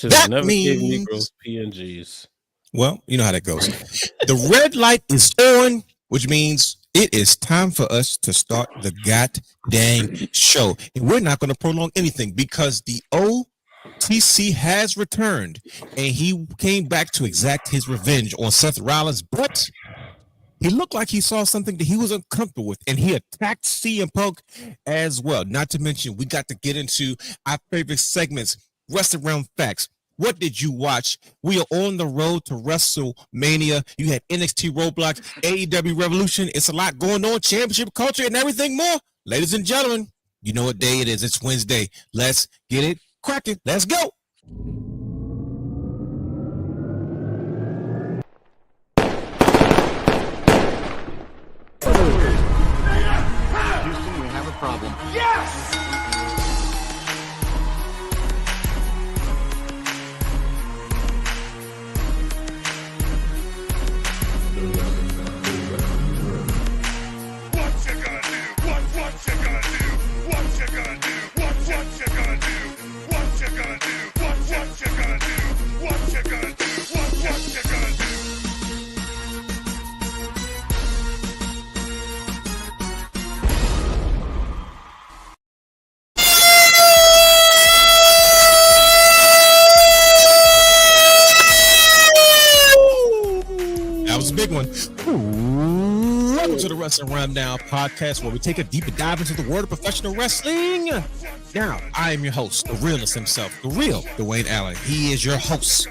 Should That never give means, Negroes PNGs. well, you know how that goes. The red light is on, which means it is time for us to start the goddamn show. And we're not going to prolong anything because the OTC has returned and he came back to exact his revenge on Seth Rollins, but he looked like he saw something that he was uncomfortable with, and he attacked CM Punk as well. Not to mention, we got to get into our favorite segments, Wrestling Realm Facts. What did you watch? We are on the road to WrestleMania. You had NXT Roadblock, AEW Revolution. It's a lot going on, championship culture, and everything more. Ladies and gentlemen, you know what day it is. It's Wednesday. Let's get it cracking. Let's go. Houston, we have a problem. Yes! What you gonna do? What you gonna do? What you gonna do? What you gonna do? What you gonna do? What you gonna do? What you gonna do? What you gonna do? That was a big one. Welcome to the Wrestling Rundown podcast, where we take a deeper dive into the world of professional wrestling. Now, I am your host, the realist himself, the real Dwayne Allen. He is your host.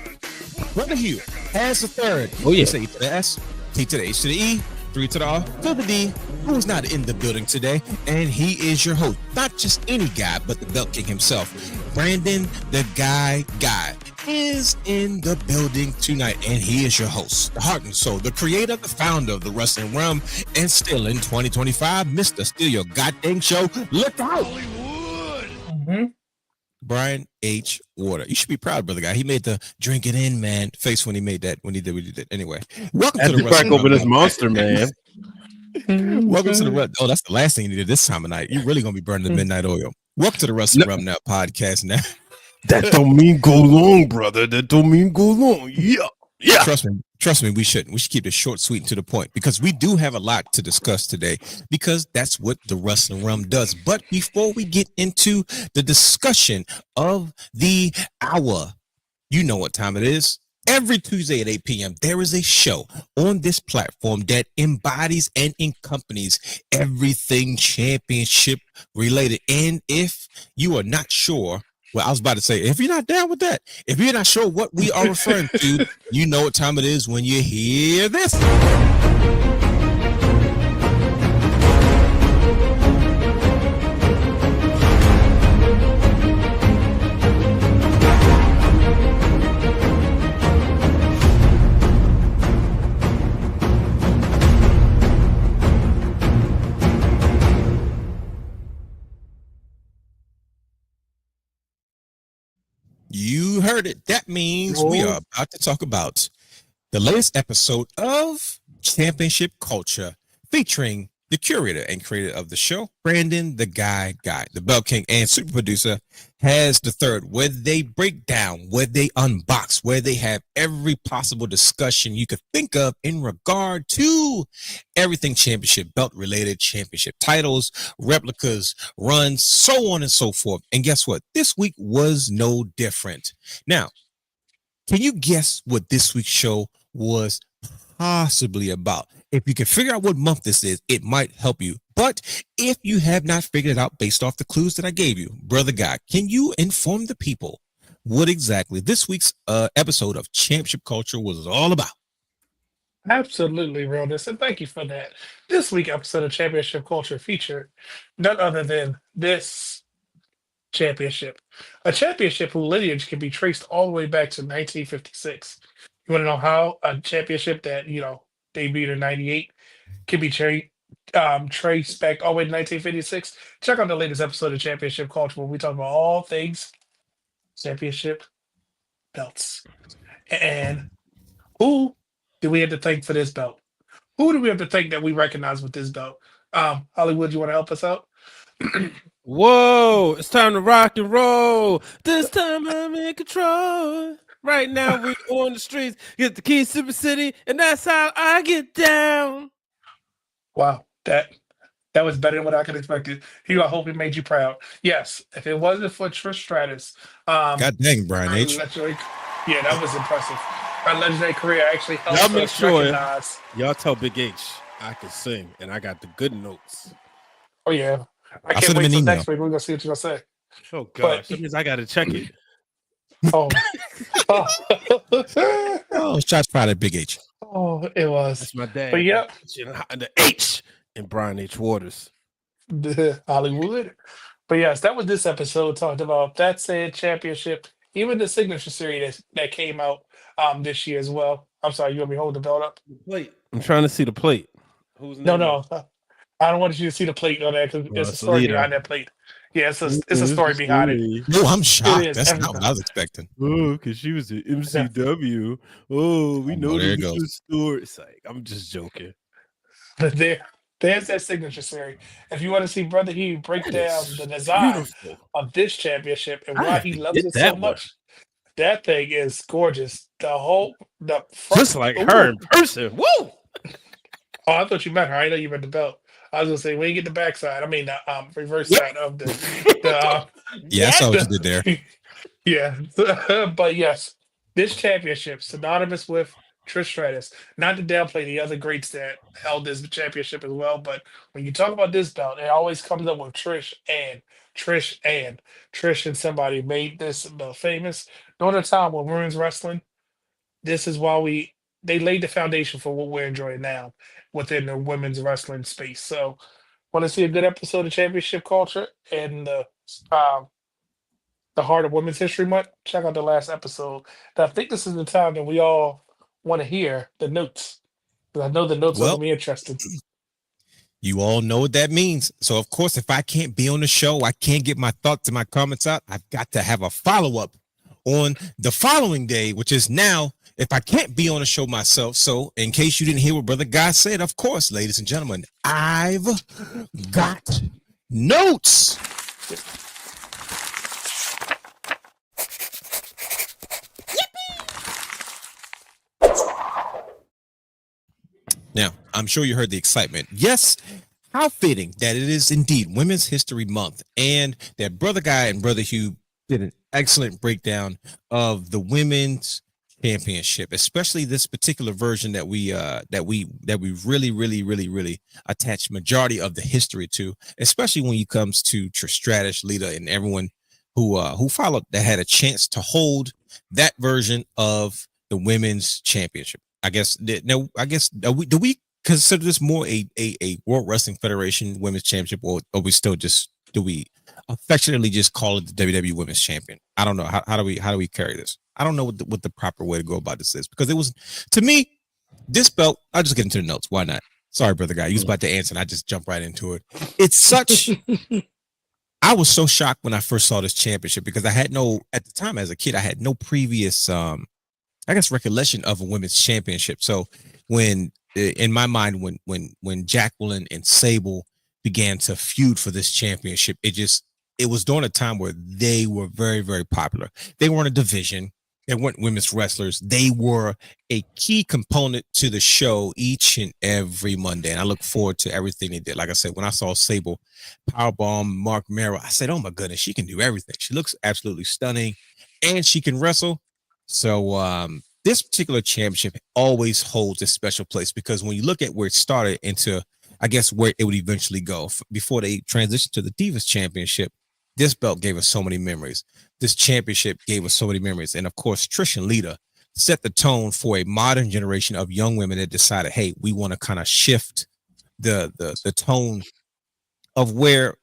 Brother Hugh has the third. Oh, yeah. Say to the S, T to the H to the E, 3 to the R, to the D, who is not in the building today. And he is your host. Not just any guy, but the Belt King himself. Brandon, the guy, is in the building tonight, and he is your host, the heart and soul, the creator, the founder of the Wrestling Realm, and still in 2025, Mr. Steal Your Goddamn Show. Look out! Hollywood! Brian H. Water. You should be proud, brother guy. He made the drink it in, man, face when he made that, when he did what he did. Anyway, welcome to the Crack Wrestling open Realm. this monster, man. Welcome to the oh, that's the last thing you did this time of night. You're really gonna be burning the midnight oil. Welcome to the Wrestling Realm Now podcast. Now That don't mean go long, brother. That don't mean go long. Yeah. Trust me, we shouldn't. We should keep it short, sweet, and to the point, because we do have a lot to discuss today, because that's what the Wrestling Realm does. But before we get into the discussion of the hour, you know what time it is. Every Tuesday at 8 p.m., there is a show on this platform that embodies and accompanies everything championship related. And if you are not sure, well, I was about to say, if you're not down with that, if you're not sure what we are referring to, you know what time it is when you hear this. You heard it. That means we are about to talk about the latest episode of Championship Culture, featuring the curator and creator of the show, Brandon, the guy, the Belt King and super producer, has the third, where they break down, where they unbox, where they have every possible discussion you could think of in regard to everything championship, belt related, championship titles, replicas, runs, so on and so forth. And guess what? This week was no different. Now, can you guess what this week's show was possibly about? If you can figure out what month this is, it might help you. But if you have not figured it out based off the clues that I gave you, brother guy, can you inform the people what exactly this week's episode of Championship Culture was all about? Absolutely, Realness, and thank you for that. This week episode of Championship Culture featured none other than this championship. A championship whose lineage can be traced all the way back to 1956. You want to know how a championship that, debuted in 98 can be traced back all the way to 1956? Check out the latest episode of Championship Culture, where we talk about all things championship belts. And who do we have to thank for this belt? Who do we have to thank that we recognize with this belt? Hollywood, you want to help us out? Whoa, it's time to rock and roll. This time I'm in control. Right now we on the streets, get the keys to the city, and that's how I get down. Wow, that was better than what I could expect. I hope it made you proud. Yes, if it wasn't for Trish Stratus, God dang, Brian her H. legendary, yeah, that was impressive. Her legendary career actually Y'all helps make us sure recognize. y'all tell Big H I can sing, and I got the good notes. Oh yeah, I I'll can't send him wait an till email. next week. We're gonna see what you're gonna say. Oh But gosh, that means I got to check it. oh, oh, Oh, shots fired at Big H. oh, it was. That's my dad. But yep, The H in Brian H. Waters. Hollywood. But yes, that was this episode talked about that said championship, even the signature series that came out this year as well. I'm sorry, you want me to hold the belt up? Plate. I'm trying to see the plate. Whose No, name? no, I don't want you to see the plate on that because it's a story Salida. behind that plate. Yeah, it's a story behind it. No, I'm It shocked. is That's not everything. what I was expecting. Oh, because she was at MCW. Oh, we Oh, know there the it goes. news story. It's like, I'm just joking. But there's that signature series. If you want to see Brother Hugh break That down is the design beautiful. of this championship and I why have he to loves get it so that one. much, that thing is gorgeous. The front, Just like ooh. her in person. Woo! Oh, I thought you meant her. I know you meant the belt. I was gonna say when you get the backside. I mean the reverse Yep. side of the Yeah, I saw what you did there. yeah. But yes, this championship synonymous with Trish Stratus. Not to downplay the other greats that held this championship as well, but when you talk about this belt, it always comes up with Trish and somebody made this belt famous. During the time when women's wrestling, this is why they laid the foundation for what we're enjoying now within the women's wrestling space. So, want to see a good episode of Championship Culture and um, the heart of Women's History Month? Check out the last episode. And I think this is the time that we all want to hear the notes. 'Cause I know the notes are Well, going to be interesting. you all know what that means. So, of course, if I can't be on the show, I can't get my thoughts and my comments out. I've got to have a follow up on the following day, which is now. If I can't be on the show myself, so in case you didn't hear what Brother Guy said, of course, ladies and gentlemen, I've got notes. Now, I'm sure you heard the excitement. Yes, how fitting that it is indeed Women's History Month, and that Brother Guy and Brother Hugh did an excellent breakdown of the women's championship, especially this particular version that we really attach majority of the history to, especially when it comes to Trish Stratus, Lita, and everyone who followed that had a chance to hold that version of the women's championship. I guess do we consider this more a World Wrestling Federation Women's Championship, or we still just do we affectionately just call it the WWE Women's Champion? I don't know how do we carry this. I don't know what the proper way to go about this is, because it was, to me, this belt. I'll just get into the notes. Why not? Sorry, Brother Guy. You was about to answer, and I just jumped right into it. It's such. I was so shocked when I first saw this championship because at the time as a kid, I had no previous recollection of a women's championship. So when in my mind, when Jacqueline and Sable began to feud for this championship, it was during a time where they were very, very popular. They weren't a division. They weren't women's wrestlers. They were a key component to the show each and every Monday. And I look forward to everything they did. Like I said, when I saw Sable powerbomb Mark Merrill, I said, oh my goodness, she can do everything. She looks absolutely stunning and she can wrestle. So this particular championship always holds a special place, because when you look at where it started into, I guess, where it would eventually go before they transitioned to the Divas Championship, this belt gave us so many memories. This championship gave us so many memories. And of course, Trish and Lita set the tone for a modern generation of young women that decided, hey, we want to kind of shift the tone of where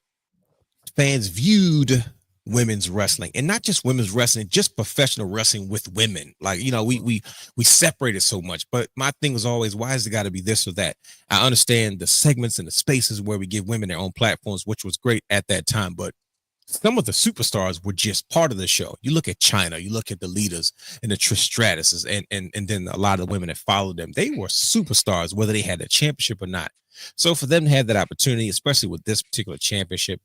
fans viewed women's wrestling, and not just women's wrestling, just professional wrestling with women. Like, we separated so much, but my thing was always, why has it got to be this or that? I understand the segments and the spaces where we give women their own platforms, which was great at that time, but some of the superstars were just part of the show. You look at China, you look at the leaders and the Trish Stratuses, and then a lot of the women that followed them. They were superstars, whether they had a championship or not. So for them to have that opportunity, especially with this particular championship,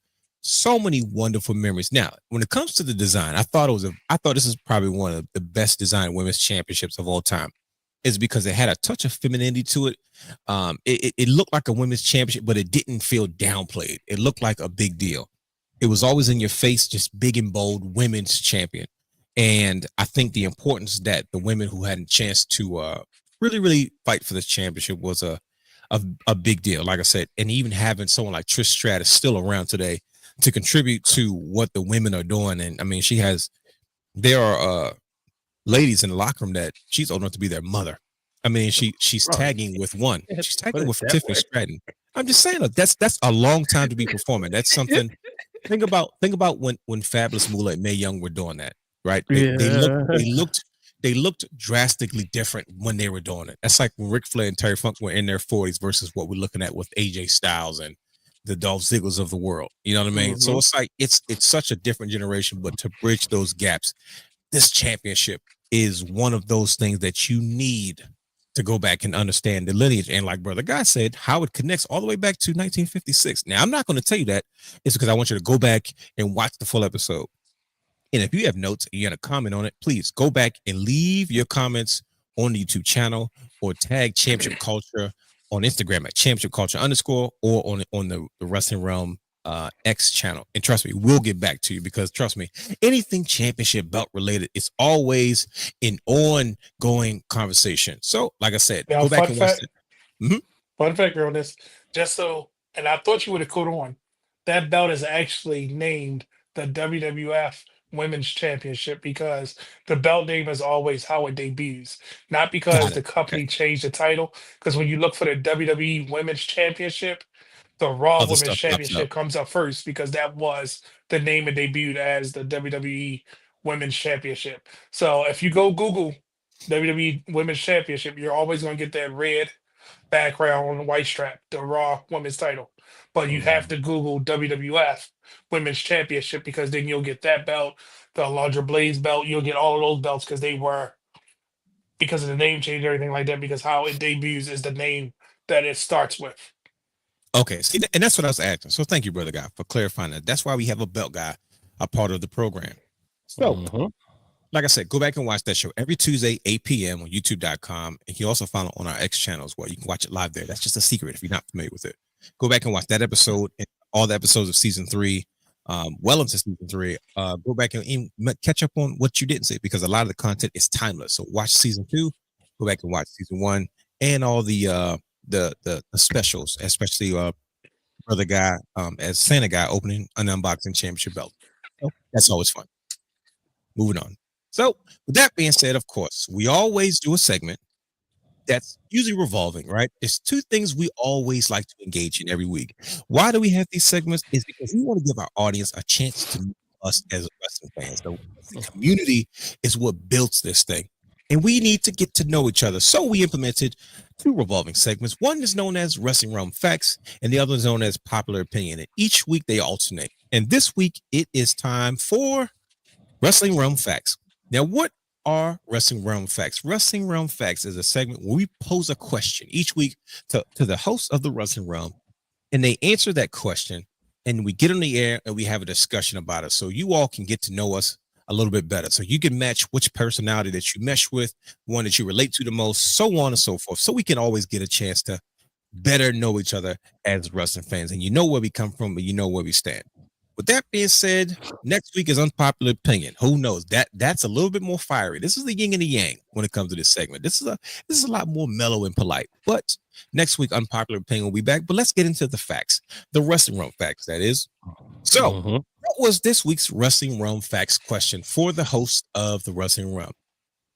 So many wonderful memories. Now, when it comes to the design, I thought this is probably one of the best designed women's championships of all time. Is because it had a touch of femininity to it. It looked like a women's championship, but it didn't feel downplayed. It looked like a big deal. It was always in your face, just big and bold women's champion. And I think the importance that the women who had a chance to really fight for this championship was a big deal. Like I said, and even having someone like Trish Stratus still around today to contribute to what the women are doing. And I mean, there are ladies in the locker room that she's old enough to be their mother. I mean, she's tagging with one. She's tagging with Tiffany Stratton. I'm just saying that's a long time to be performing. That's something. Think about when Fabulous Moolah and Mae Young were doing that, right? They looked drastically different when they were doing it. That's like when Ric Flair and Terry Funk were in their 40s versus what we're looking at with AJ Styles and the Dolph Ziggler's of the world. You know what I mean? So it's like it's such a different generation, but to bridge those gaps, this championship is one of those things that you need to go back and understand the lineage. And like Brother Guy said, how it connects all the way back to 1956. Now, I'm not going to tell you that. It's because I want you to go back and watch the full episode. And if you have notes and you want to comment on it, please go back and leave your comments on the YouTube channel or tag Championship Culture on Instagram at Championship Culture _ or on the Wrestling Realm X channel. And trust me, we'll get back to you because trust me, anything championship belt related, it's always an ongoing conversation. So, like I said, Now, go back and watch it. Fun fact on this, and I thought you would have caught on. That belt is actually named the WWF Women's Championship because the belt name is always how it debuts, not because the company changed the title. Because when you look for the WWE Women's Championship, the Raw Other Women's stuff Championship comes up first because that was the name it debuted as the WWE Women's Championship. So if you go Google WWE Women's Championship, you're always going to get that red background on the white strap, the Raw Women's title. But you have to Google WWF Women's Championship because then you'll get that belt, the Alundra Blaze belt. You'll get all of those belts because of the name change and everything like that, because how it debuts is the name that it starts with. Okay, see, and that's what I was asking. So thank you, Brother Guy, for clarifying that. That's why we have a belt guy, a part of the program. So, like I said, go back and watch that show every Tuesday, 8 p.m. on youtube.com. And you also follow on our X channel as well. You can watch it live there. That's just a secret if you're not familiar with it. Go back and watch that episode and all the episodes of season 3, well into season 3. Go back and catch up on what you didn't see because a lot of the content is timeless. So watch season 2, go back and watch season 1 and all the specials, especially Brother Guy as Santa Guy opening an unboxing championship belt. So that's always fun. Moving on. So with that being said, of course, we always do a segment that's usually revolving, right? There's 2 things we always like to engage in every week. Why do we have these segments? Is because we want to give our audience a chance to meet us as wrestling fans. The community is what builds this thing. And we need to get to know each other. So we implemented 2 revolving segments. One is known as Wrestling Realm Facts, and the other is known as Popular Opinion. And each week they alternate. And this week it is time for Wrestling Realm Facts. Now, what are Wrestling Realm Facts? Wrestling Realm Facts is a segment where we pose a question each week to the host of the Wrestling Realm, and they answer that question, and we get on the air and we have a discussion about it. So you all can get to know us a little bit better. So you can match which personality that you mesh with, one that you relate to the most, so on and so forth. So we can always get a chance to better know each other as wrestling fans. And you know where we come from, but you know where we stand. With that being said, next week is Unpopular Opinion. Who knows? That's a little bit more fiery. This is the yin and the yang when it comes to this segment. This is a lot more mellow and polite. But next week, Unpopular Opinion will be back. But let's get into the facts. The Wrestling Realm Facts, that is. So, what was this week's Wrestling Realm Facts question for the host of the Wrestling Realm?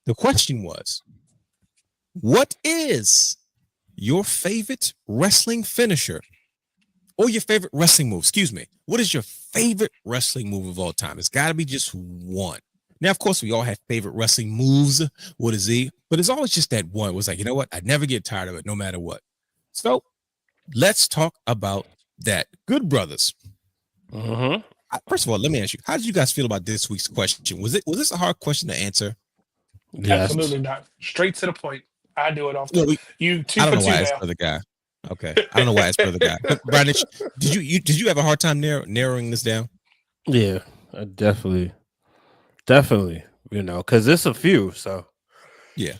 The question was, what is your favorite wrestling finisher? Or your favorite wrestling move, excuse me. What is your favorite wrestling move of all time? It's got to be just one. Now, of course, we all have favorite wrestling moves. What is he? But it's always just that one. It was like, you know what? I never get tired of it, no matter what. So let's talk about that. Good brothers. First of all, let me ask you, how did you guys feel about this week's question? Was this a hard question to answer? Yes. Absolutely not. Straight to the point. I do it often. Well, You 2 I don't for know 2 why now. it's the other guy. Okay, I don't know why it's brother guy. But Brian, did you have a hard time narrowing this down? Yeah, definitely. You know, because it's a few. So Yeah.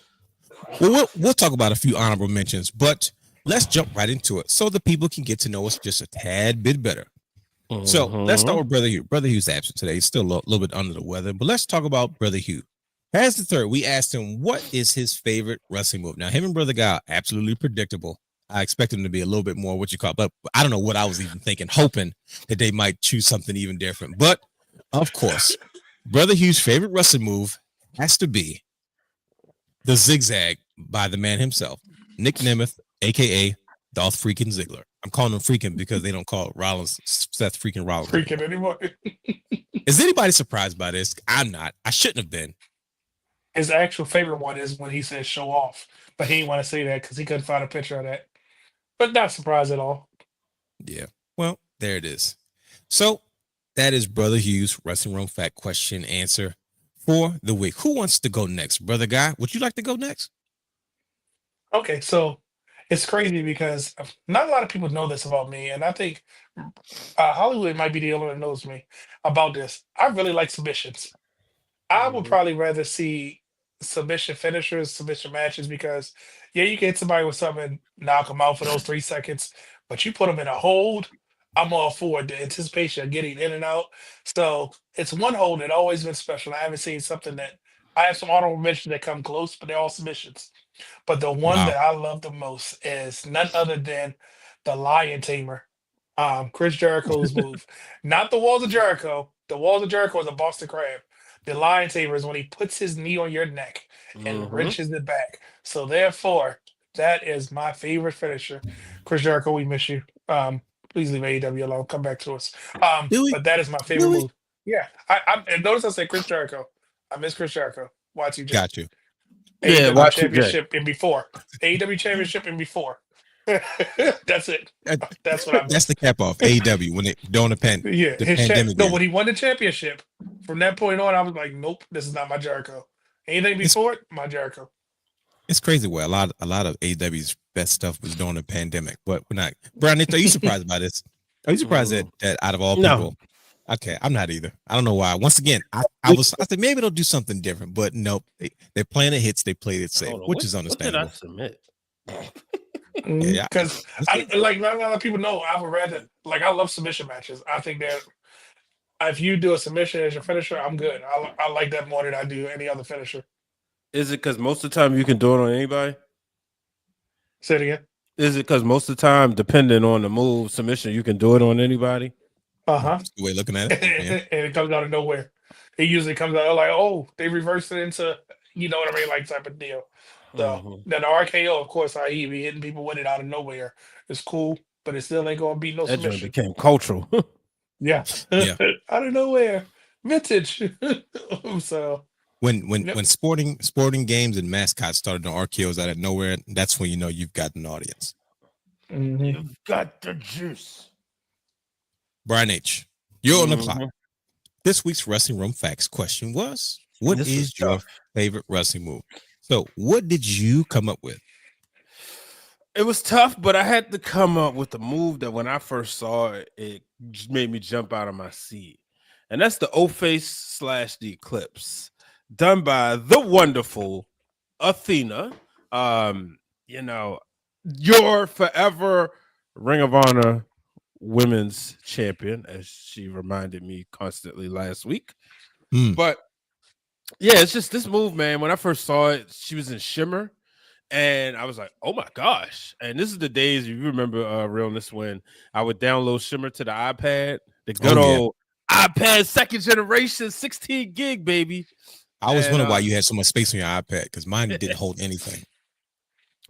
Well, we'll talk about a few honorable mentions, but let's jump right into it so the people can get to know us just a tad bit better. So let's start with Brother Hugh. Brother Hugh's absent today. He's still a little bit under the weather, but let's talk about Brother Hugh. As the third, we asked him what is his favorite wrestling move. Now, him and Brother Guy are absolutely predictable. I expect him to be a little bit more what you call, but I don't know what I was even thinking, hoping that they might choose something even different. But of course, Brother Hugh's favorite wrestling move has to be the zigzag by the man himself, Nick Nemeth, aka Dolph freaking Ziggler. I'm calling him freaking because they don't call Rollins Seth freaking Rollins anymore. Is anybody surprised by this? I'm not. I shouldn't have been. His actual favorite one is when he says "show off," but he didn't want to say that because he couldn't find a picture of that. But not surprised at all. Yeah. Well, there it is. So that is Brother Hugh's Wrestling Room Fact question answer for the week. Who wants to go next? Brother Guy, would you like to go next? Okay, so it's crazy because not a lot of people know this about me, and I think Hollywood might be the only one that knows me about this. I really like submissions. I would probably rather see submission finishers, submission matches because, yeah, you get somebody with something, knock them out for those 3 seconds, but you put them in a hold. I'm all for it. The anticipation of getting in and out. So it's one hold that always been special. I haven't seen something that I have some honorable mentions that come close, but they're all submissions. But the one Wow. that I love the most is none other than the Lion Tamer, Chris Jericho's move. Not the Walls of Jericho. The Walls of Jericho is a Boston Crab. The Lion Tamer is when he puts his knee on your neck and wrenches it back. So therefore, that is my favorite finisher. Chris Jericho, we miss you. Please leave AEW alone. Come back to us. Really? But that is my favorite move. Yeah. And notice I said Chris Jericho. I miss Chris Jericho. Y2J. Got you. Yeah, AEW Championship and before. AEW Championship and before. That's it. That's what I meant. That's the cap off. AEW when it during the pandemic. No, when he won the championship, from that point on, I was like, nope, this is not my Jericho. Anything before it, my Jericho. It's crazy where a lot of AEW's best stuff was during the pandemic, but we're not. Brian, are you surprised by this? Are you surprised that out of all people? Okay, I'm not either. I don't know why. Once again, I said maybe they'll do something different, but nope. They're playing the hits. They played it safe, which is understandable. What did I submit? Yeah, because like not a lot of people know. I would rather I love submission matches. I think that if you do a submission as your finisher, I'm good. I like that more than I do any other finisher. Is it because most of the time you can do it on anybody? Say it again. Is it because most of the time, depending on the move submission, you can do it on anybody? That's the way looking at it. Yeah. And it comes out of nowhere. It usually comes out like, oh, they reversed it into, you know what I mean, like type of deal. So then the RKO, of course, I.e. be hitting people with it out of nowhere. It's cool, but it still ain't gonna be no that submission. became cultural. Yeah. Out of nowhere. Vintage. So when sporting games and mascots started doing RKOs out of nowhere, that's when you know you've got an audience. You've got the juice. Brian H., you're on the clock. This week's Wrestling Room Facts question was, what is your favorite wrestling move? So what did you come up with? It was tough, but I had to come up with a move that when I first saw it, it made me jump out of my seat. And that's the O-Face / the Eclipse, done by the wonderful Athena. You know, your forever Ring of Honor women's champion, as she reminded me constantly last week. But yeah, it's just this move, man. When I first saw it, she was in Shimmer. And I was like, oh my gosh. And this is the days, if you remember Realness, when I would download Shimmer to the iPad, the good old iPad second generation, 16 gig, baby. I always wondered why you had so much space on your iPad, because mine didn't hold anything.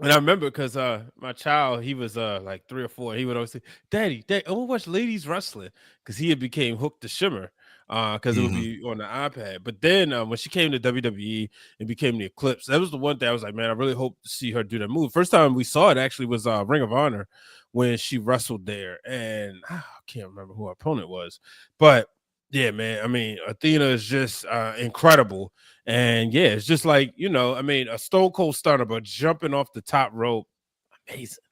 And I remember because my child, he was like 3 or 4. He would always say, Daddy, I want to watch ladies wrestling, because he had became hooked to Shimmer. Because it would be on the iPad. But then when she came to WWE and became the Eclipse, that was the one thing I was like, man, I really hope to see her do that move. First time we saw it actually was Ring of Honor when she wrestled there. And I can't remember who her opponent was. But yeah, man, I mean, Athena is just incredible. And yeah, it's just like, a Stone Cold Stunner, but jumping off the top rope. Amazing.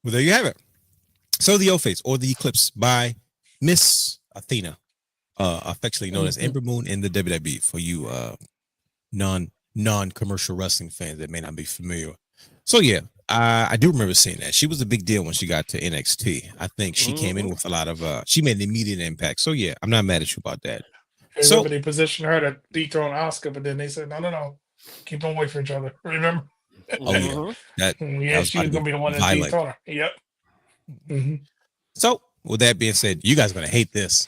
Well, there you have it. So the O-Face or the Eclipse by Miss Athena, affectionately known as Ember Moon in the WWE for you non-commercial wrestling fans that may not be familiar. So yeah, I do remember seeing that. She was a big deal when she got to NXT. I think she came in with a lot of she made an immediate impact. So yeah, I'm not mad at you about that. I remember they positioned her to dethrone Oscar, but then they said, no, keep them away from each other. Remember? Oh yeah, that she was gonna be the one that dethrone her. Yep. Mm-hmm. So with that being said, you guys are gonna hate this.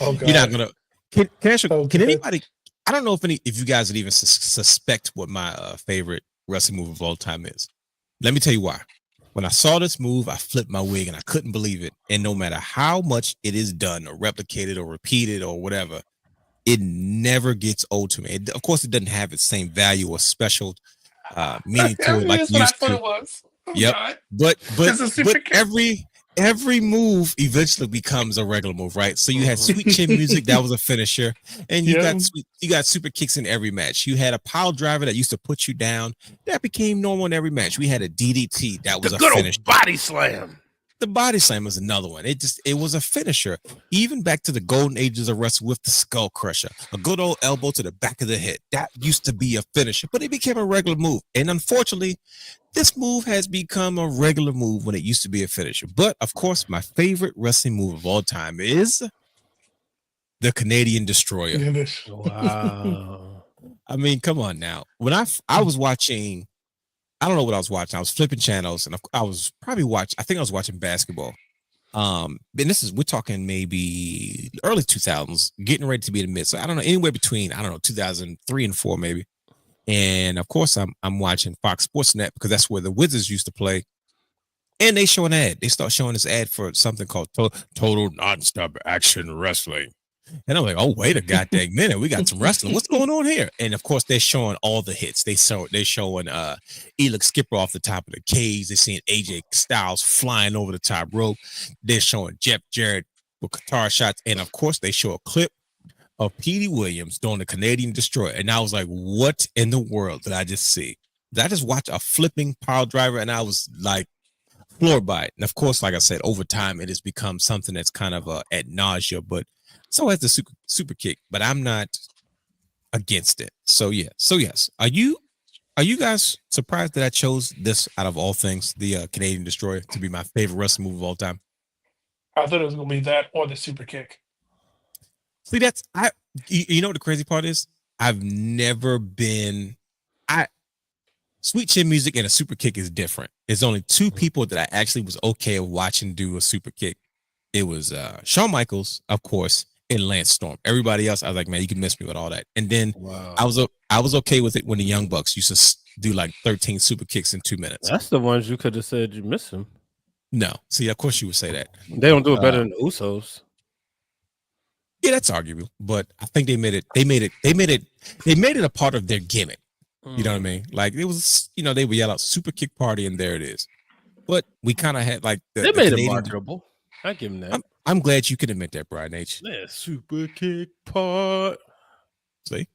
Oh God. You're not gonna. Can anybody? I don't know if you guys would even suspect what my favorite wrestling move of all time is. Let me tell you why. When I saw this move, I flipped my wig and I couldn't believe it. And no matter how much it is done or replicated or repeated or whatever, it never gets old to me. Of course, it doesn't have its same value or special meaning to it like it used to. It was. Oh, yep. God. But every move eventually becomes a regular move, right? So you had sweet chin music, that was a finisher, and you got super kicks in every match. You had a pile driver that used to put you down, that became normal in every match. We had a DDT that was a good finisher. Old body slam. The body slam was another one. It was a finisher. Even back to the golden ages of wrestling with the skull crusher, a good old elbow to the back of the head. That used to be a finisher, but it became a regular move. And unfortunately, this move has become a regular move when it used to be a finisher. But of course, my favorite wrestling move of all time is the Canadian Destroyer. Wow. I mean, come on now. When I was watching, I don't know what I was watching. I was flipping channels and I was probably I think I was watching basketball. And we're talking maybe early 2000s, getting ready to be the mid. So I don't know, anywhere between, 2003 and 4 maybe. And of course, I'm watching Fox Sports Net because that's where the Wizards used to play. And they show an ad. They start showing this ad for something called Total Nonstop Action Wrestling. And I'm like, oh, wait a goddamn minute. We got some wrestling. What's going on here? And of course, they're showing all the hits. They're showing Elix Skipper off the top of the cage. They're seeing AJ Styles flying over the top rope. They're showing Jeff Jarrett with guitar shots. And of course, they show a clip of Petey Williams doing the Canadian Destroyer. And I was like, what in the world did I just see? Did I just watch a flipping pile driver? And I was like floored by it. And of course, like I said, over time, it has become something that's kind of ad nausea, but so has the super kick, but I'm not against it. So yeah. So yes. Are you guys surprised that I chose this out of all things, the Canadian Destroyer, to be my favorite wrestling move of all time? I thought it was gonna be that or the super kick. See, you know what the crazy part is? I've never been sweet chin music and a super kick is different. There's only two people that I actually was okay with watching do a super kick. It was Shawn Michaels, of course, and Lance Storm. Everybody else, I was like, man, you can miss me with all that. And then I was okay with it when the Young Bucks used to do like 13 super kicks in 2 minutes. That's the ones you could have said you miss them. No, see, of course you would say that. They don't do it better than the Usos. Yeah, that's arguable, but I think they made it a part of their gimmick. You know what I mean? Like it was, they would yell out "Super Kick Party" and there it is. But we kind of had like they made it marketable. I give them that. I'm glad you can admit that, Brian H. Yeah, Super Kick Part. See?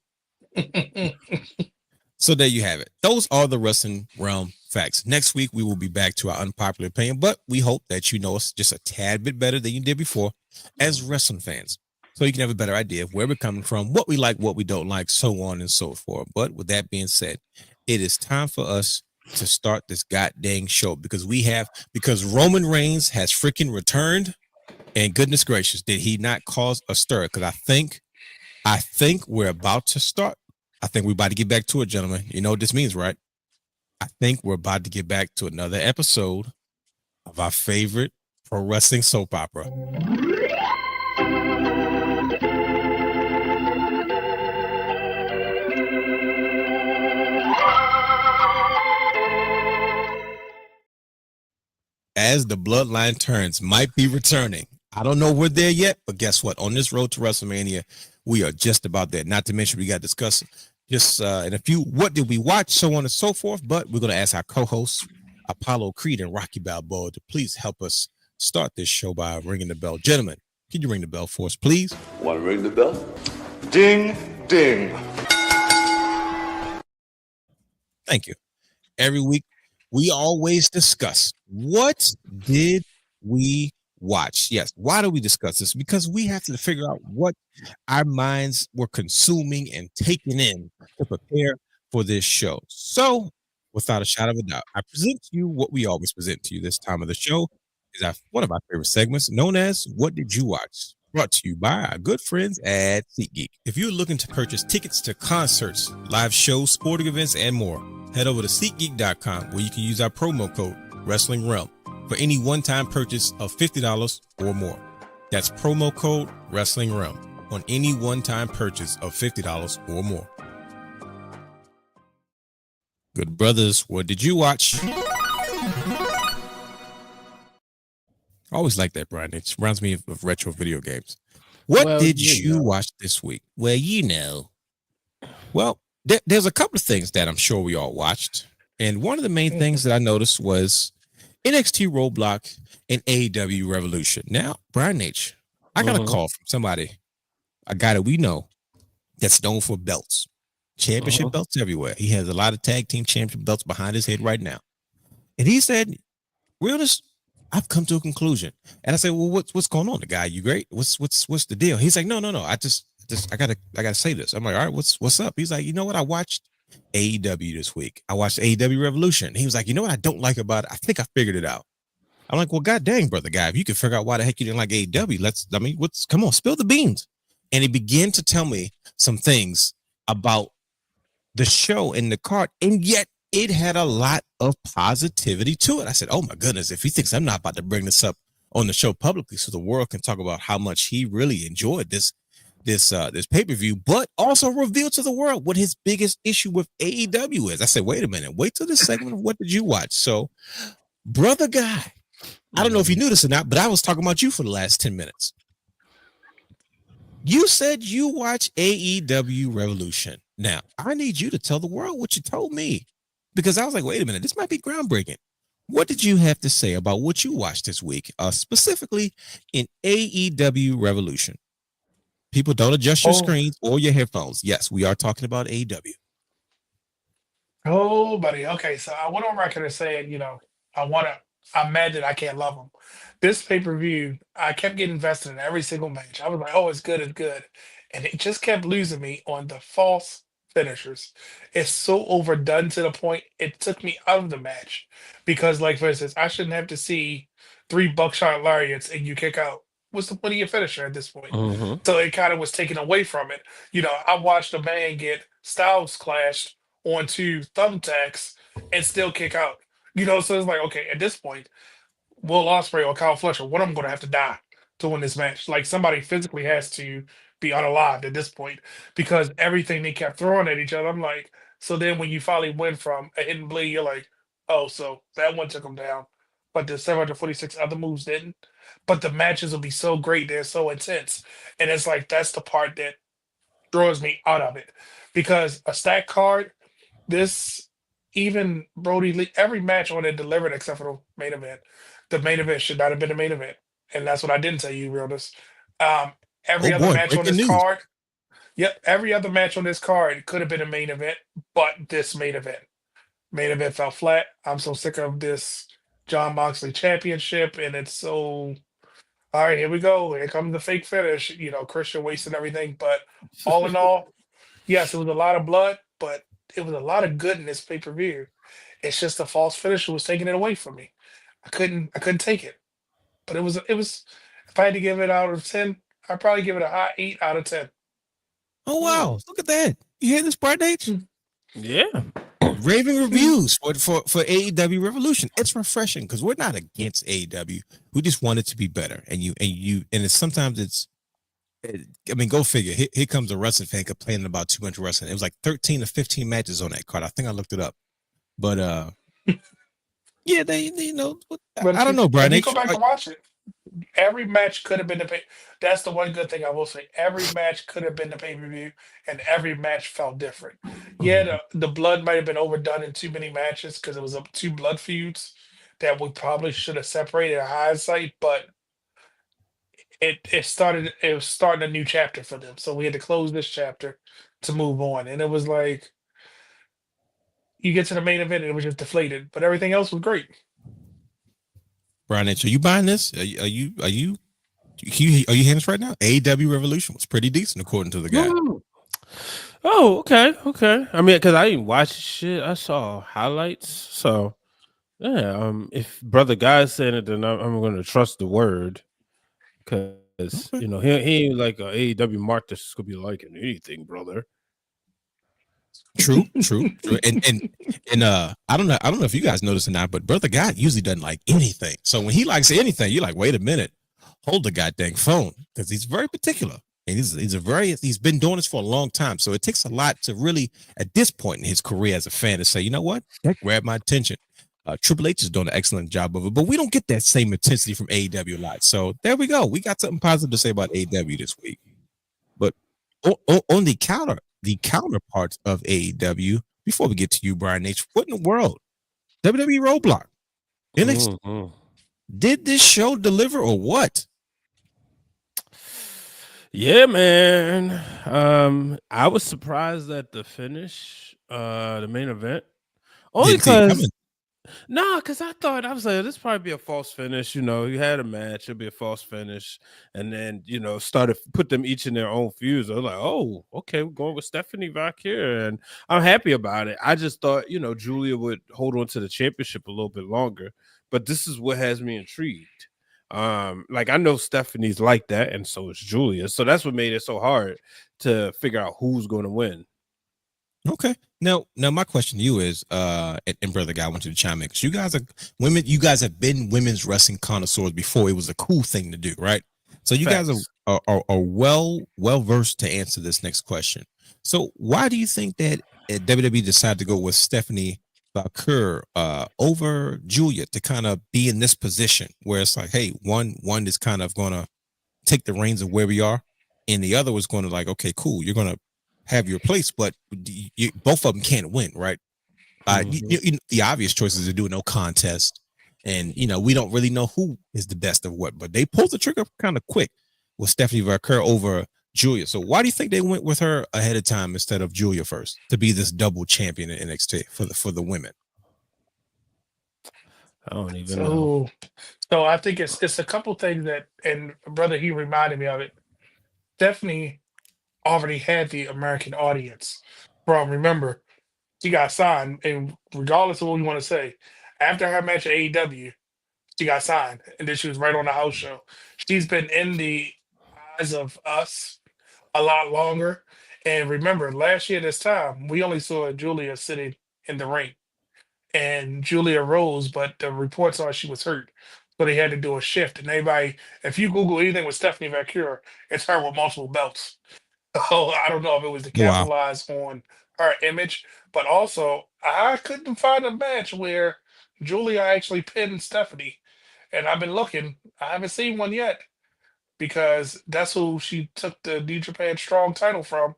So there you have it. Those are the Wrestling Realm facts. Next week, we will be back to our unpopular opinion, but we hope that you know us just a tad bit better than you did before as wrestling fans. So you can have a better idea of where we're coming from, what we like, what we don't like, so on and so forth. But with that being said, it is time for us to start this goddamn show because Roman Reigns has freaking returned. And goodness gracious, did he not cause a stir? Because I think we're about to start. I think we're about to get back to it, gentlemen. You know what this means, right? I think we're about to get back to another episode of our favorite pro wrestling soap opera. As the Bloodline turns might be returning. I don't know we're there yet, but guess what? On this road to WrestleMania, we are just about there. Not to mention we got to discuss just in a few, what did we watch, so on and so forth. But we're going to ask our co-hosts, Apollo Creed and Rocky Balboa, to please help us start this show by ringing the bell. Gentlemen, can you ring the bell for us, please? Want to ring the bell? Ding, ding. Thank you. Every week, we always discuss what did we watch? Yes. Why do we discuss this? Because we have to figure out what our minds were consuming and taking in to prepare for this show. So, without a shadow of a doubt, I present to you what we always present to you this time of the show is one of our favorite segments known as What Did You Watch? Brought to you by our good friends at SeatGeek. If you're looking to purchase tickets to concerts, live shows, sporting events, and more, head over to SeatGeek.com where you can use our promo code Wrestling Realm for any one-time purchase of $50 or more. That's promo code Wrestling Realm on any one-time purchase of $50 or more. Good brothers, what did you watch? I always like that, Brian. It reminds me of retro video games. What did you watch this week? Well, Well, there's a couple of things that I'm sure we all watched. And one of the main things that I noticed was NXT Roadblock and AEW Revolution. Now, Brian H., I got a call from somebody, a guy that we know that's known for belts, championship belts everywhere. He has a lot of tag team championship belts behind his head right now. And he said, Realness, I've come to a conclusion. And I said, well, what's going on? The guy, you great? What's the deal? He's like, no. I gotta say this. I'm like, all right, what's up? He's like, you know what? I watched AEW this week. I watched AEW Revolution. He was like, you know what I don't like about it? I think I figured it out. I'm like, well, god dang, brother guy, if you can figure out why the heck you didn't like AEW, come on, spill the beans. And he began to tell me some things about the show and the card, and yet it had a lot of positivity to it. I said, oh my goodness, if he thinks I'm not about to bring this up on the show publicly so the world can talk about how much he really enjoyed this pay-per-view, but also reveal to the world what his biggest issue with AEW is. I said, wait a minute, wait till this segment of What Did You Watch? So, brother guy, I don't know if you knew this or not, but I was talking about you for the last 10 minutes. You said you watch AEW Revolution. Now, I need you to tell the world what you told me, because I was like, wait a minute, this might be groundbreaking. What did you have to say about what you watched this week, specifically in AEW Revolution? People, don't adjust your screens or your headphones. Yes, we are talking about AEW. Oh, buddy. Okay, so I went on record and said, I'm mad that I can't love them. This pay-per-view, I kept getting invested in every single match. I was like, oh, it's good, it's good. And it just kept losing me on the false finishers. It's so overdone to the point it took me out of the match. Because, like, for instance, I shouldn't have to see 3 buckshot lariats and you kick out. What's the point of your finisher at this point? So it kind of was taken away from it. I watched a man get Styles clashed onto thumbtacks and still kick out. So it's like, okay, at this point, Will Ospreay or Kyle Fletcher, one of them going to have to die to win this match. Like, somebody physically has to be unalived at this point, because everything they kept throwing at each other. I'm like, so then when you finally win from a hidden bleed, you're like, oh, so that one took them down, but the 746 other moves didn't. But the matches will be so great, they're so intense, and it's like that's the part that draws me out of it, because a stack card, this, even Brody Lee, every match on it delivered except for the main event. The main event should not have been the main event, and that's what I didn't tell you, realness. Every other match on this card, every other match on this card could have been a main event, but this main event fell flat. I'm so sick of this John Moxley championship, and it's so. All right, here we go. Here comes the fake finish. Christian wasting everything, but all in all, yes, it was a lot of blood, but it was a lot of good in this pay-per-view. It's just the false finish was taking it away from me. I couldn't take it. But it was if I had to give it out of 10, I'd probably give it a high 8 out of 10. Oh wow, look at that. You hear this, Brian H? Yeah. Raving reviews for AEW Revolution. It's refreshing because we're not against AEW. We just want it to be better. And go figure. Here comes a wrestling fan complaining about too much wrestling. It was like 13 to 15 matches on that card. I think I looked it up. But yeah, but I don't know, Brian. You go back and watch it. Every match could have been the pay. That's the one good thing I will say. Every match could have been the pay-per-view, and every match felt different. Yeah, the blood might have been overdone in too many matches because it was up 2 blood feuds that we probably should have separated in hindsight, but it was starting a new chapter for them. So we had to close this chapter to move on. And it was like, you get to the main event and it was just deflated, but everything else was great. Brian H, are you buying this? Are you hearing this right now? AEW Revolution was pretty decent according to the guy. Oh, okay. I mean, because I didn't watch shit. I saw highlights. So yeah, if Brother Guy's saying it, then I'm going to trust the word, because Okay. he ain't like a AEW mark that's just gonna be liking anything, brother. True. And I don't know if you guys notice or not, but Brother Guy usually doesn't like anything. So when he likes anything, you're like, wait a minute, hold the goddamn phone, because he's very particular. And he's been doing this for a long time. So it takes a lot to really, at this point in his career as a fan, to say, you know what, that grabbed my attention. Triple H is doing an excellent job of it, but we don't get that same intensity from AEW a lot. So there we go. We got something positive to say about AEW this week. But on the counterparts of AEW, before we get to you, Brian H, what in the world? WWE Roadblock. NXT. Did this show deliver or what? Yeah, man. I was surprised at the finish, the main event. Only because because I was like, this probably be a false finish. You had a match, it'll be a false finish, and then put them each in their own feuds. I was like, oh, okay, we're going with Stephanie back here, and I'm happy about it. I just thought Julia would hold on to the championship a little bit longer, but this is what has me intrigued. Like, I know Stephanie's like that, and so is Julia. So that's what made it so hard to figure out who's going to win. Okay. Now my question to you is, and Brother Guy, I want you to chime in, because you guys are women. You guys have been women's wrestling connoisseurs before it was a cool thing to do, right? So you guys are well versed to answer this next question. So why do you think that WWE decided to go with Stephanie Valkyr over Julia to kind of be in this position where it's like, hey, one is kind of going to take the reins of where we are, and the other was going to like, okay, cool, you're going to have your place, but both of them can't win, right? The obvious choices to do no contest, and we don't really know who is the best of what, but they pulled the trigger kind of quick with Stephanie Valkyr over Julia. So why do you think they went with her ahead of time instead of Julia first to be this double champion in NXT for the women? I don't even know. So I think it's a couple things that, and brother, he reminded me of it. Stephanie already had the American audience. Remember, she got signed, and regardless of what you want to say, after her match at AEW, she got signed, and then she was right on the house show. She's been in the eyes of us a lot longer. And remember, last year this time, we only saw Julia sitting in the ring, and Julia rose, but the reports are she was hurt. So they had to do a shift. And everybody, if you Google anything with Stephanie Valkyr, it's her with multiple belts. Oh, I don't know if it was to capitalize on her image, but also I couldn't find a match where Julia actually pinned Stephanie. And I've been looking, I haven't seen one yet, because that's who she took the New Japan Strong title from.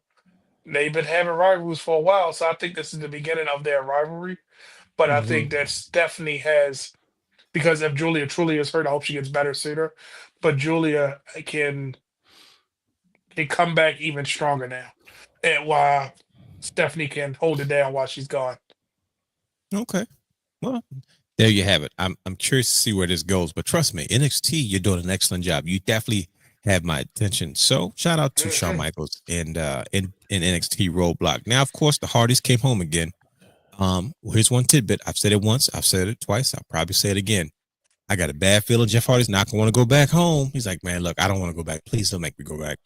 They've been having rivalries for a while, so I think this is the beginning of their rivalry. But I think that Stephanie has, because if Julia truly is hurt, I hope she gets better sooner. But Julia can come back even stronger now, and while Stephanie can hold it down while she's gone. Okay, well, there you have it. I'm curious to see where this goes, but trust me, NXT, you're doing an excellent job. You definitely have my attention. So shout out to Shawn Michaels and in NXT Roadblock. Now, of course, the Hardys came home again. Well, here's one tidbit. I've said it once. I've said it twice. I'll probably say it again. I got a bad feeling Jeff Hardy's not going to want to go back home. He's like, man, look, I don't want to go back. Please don't make me go back.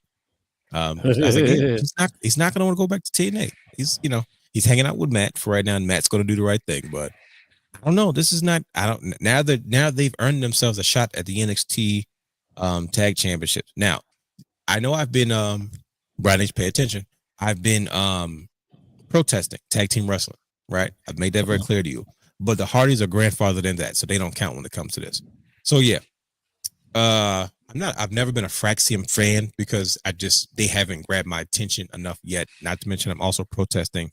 I was like, yeah, he's not going to want to go back to TNA. He's hanging out with Matt for right now, and Matt's going to do the right thing. But I don't know. This is not. I don't. Now they've earned themselves a shot at the NXT Tag Championships. Now, I know I've been Brian H, pay attention. I've been protesting tag team wrestling. Right, I've made that very clear to you. But the Hardys are grandfathered in that, so they don't count when it comes to this. So yeah, I've never been a Fraxium fan because they haven't grabbed my attention enough yet. Not to mention, I'm also protesting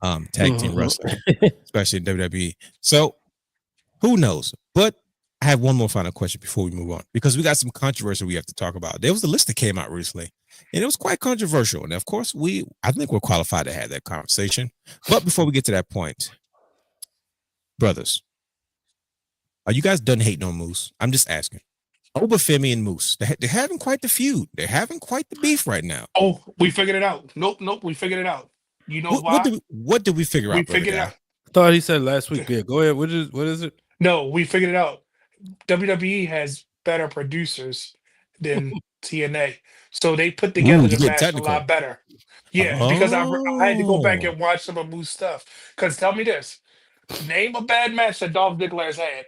tag team wrestling, especially in WWE. So who knows? But I have one more final question before we move on, because we got some controversy we have to talk about. There was a list that came out recently, and it was quite controversial. And of course, I think we're qualified to have that conversation. But before we get to that point, brothers, are you guys done hating on Moose? I'm just asking. Obafemi and Moose, they're having quite the feud. They're having quite the beef right now. Oh, we figured it out. Nope, we figured it out. You know why? What did we figure We out, brother figured it guy? out. I thought he said last week. Yeah, go ahead. What is it? No, we figured it out. WWE has better producers than TNA, so they put Ooh, together you the get match a technical. lot better. Yeah, because I had to go back Oh, and watch some of Moose stuff. Because tell me this, name a bad match that Dolph Ziggler has had.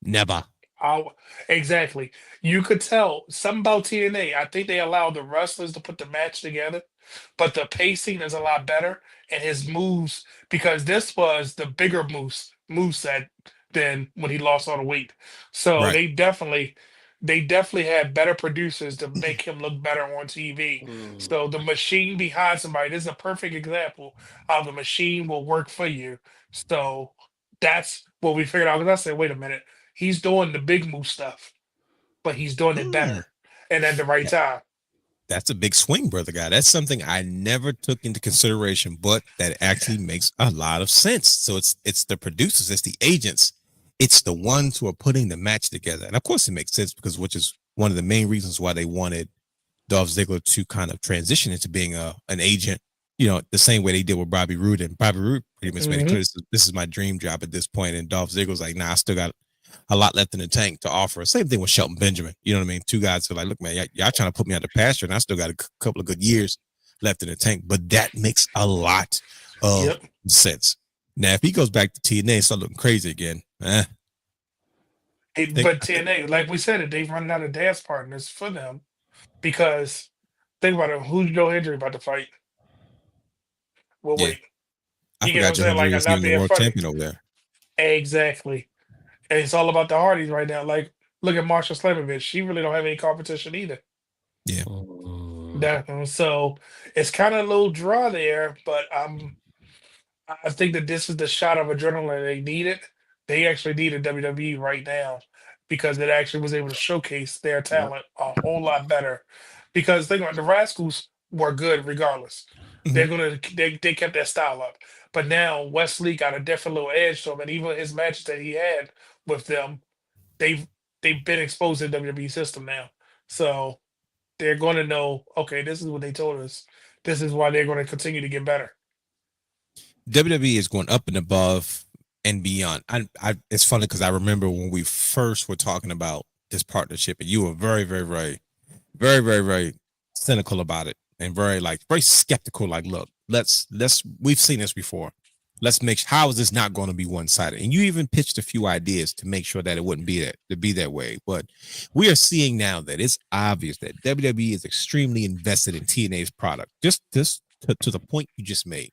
never. How exactly? You could tell something about TNA. I think they allowed the wrestlers to put the match together, but the pacing is a lot better and his moves because this was the bigger moves set than when he lost all the weight. So Right. they definitely had better producers to make him look better on TV. So the machine behind somebody, this is a perfect example how the machine will work for you. So that's what we figured out. Because I said, wait a minute, he's doing the big move stuff, but he's doing it Mm, better and at the right time. that's a big swing, brother guy. That's something I never took into consideration, but that actually makes a lot of sense. So it's the producers, it's the agents, it's the ones who are putting the match together. And of course it makes sense because which is one of the main reasons why they wanted Dolph Ziggler to kind of transition into being an agent, the same way they did with Bobby Roode. And Bobby Roode pretty much made it clear this is my dream job at this point. And Dolph Ziggler's like, nah, I still got a lot left in the tank to offer. Same thing with Shelton Benjamin. You know what I mean? Two guys who are like, look, man, y'all trying to put me out the pasture, and I still got a couple of good years left in the tank. But that makes a lot of sense. Now, if he goes back to TNA and start looking crazy again, But TNA, like we said, they've run out of dance partners for them because think about it, who's Joe Hendry about to fight? Well, yeah, wait. I You get what I'm forgot Joe saying? Like, Hendry I'm is not even the being world funny. champion over there. Exactly. And it's all about the Hardys right now. Like, look at Marsha Slamovich. She really don't have any competition either. Yeah. So it's kind of a little draw there, but I think that this is the shot of adrenaline they needed. They actually needed WWE right now because it actually was able to showcase their talent a whole lot better. Because think about it, the Rascals were good regardless. They kept their style up. But now Wesley got a different little edge to him, and even his matches that he had with them, they've they've been exposed to the WWE system now. So they're going to know, okay, this is what they told us. This is why they're going to continue to get better. WWE is going up and above and beyond. It's funny because I remember when we first were talking about this partnership, and you were very, very, very, very, very, very cynical about it, and very skeptical. Like, look, we've seen this before. Let's how is this not going to be one-sided? And you even pitched a few ideas to make sure that it wouldn't be that way. But we are seeing now that it's obvious that WWE is extremely invested in TNA's product, just to the point you just made.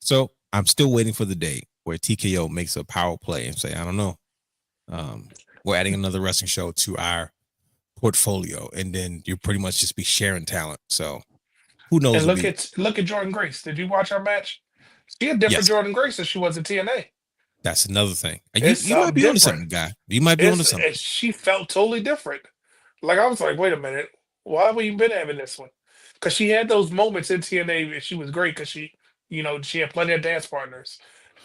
So I'm still waiting for the day where TKO makes a power play and say, I don't know, we're adding another wrestling show to our portfolio, and then you pretty much just be sharing talent. So who knows? And look at Jordan Grace. Did you watch our match? She a different Jordan Grace than she was in TNA. That's another thing. It's You might be onto different. something, guy. You might be onto something. She felt totally different. Like I was like, wait a minute, why have we been having this one? Because she had those moments in TNA and she was great because she had plenty of dance partners.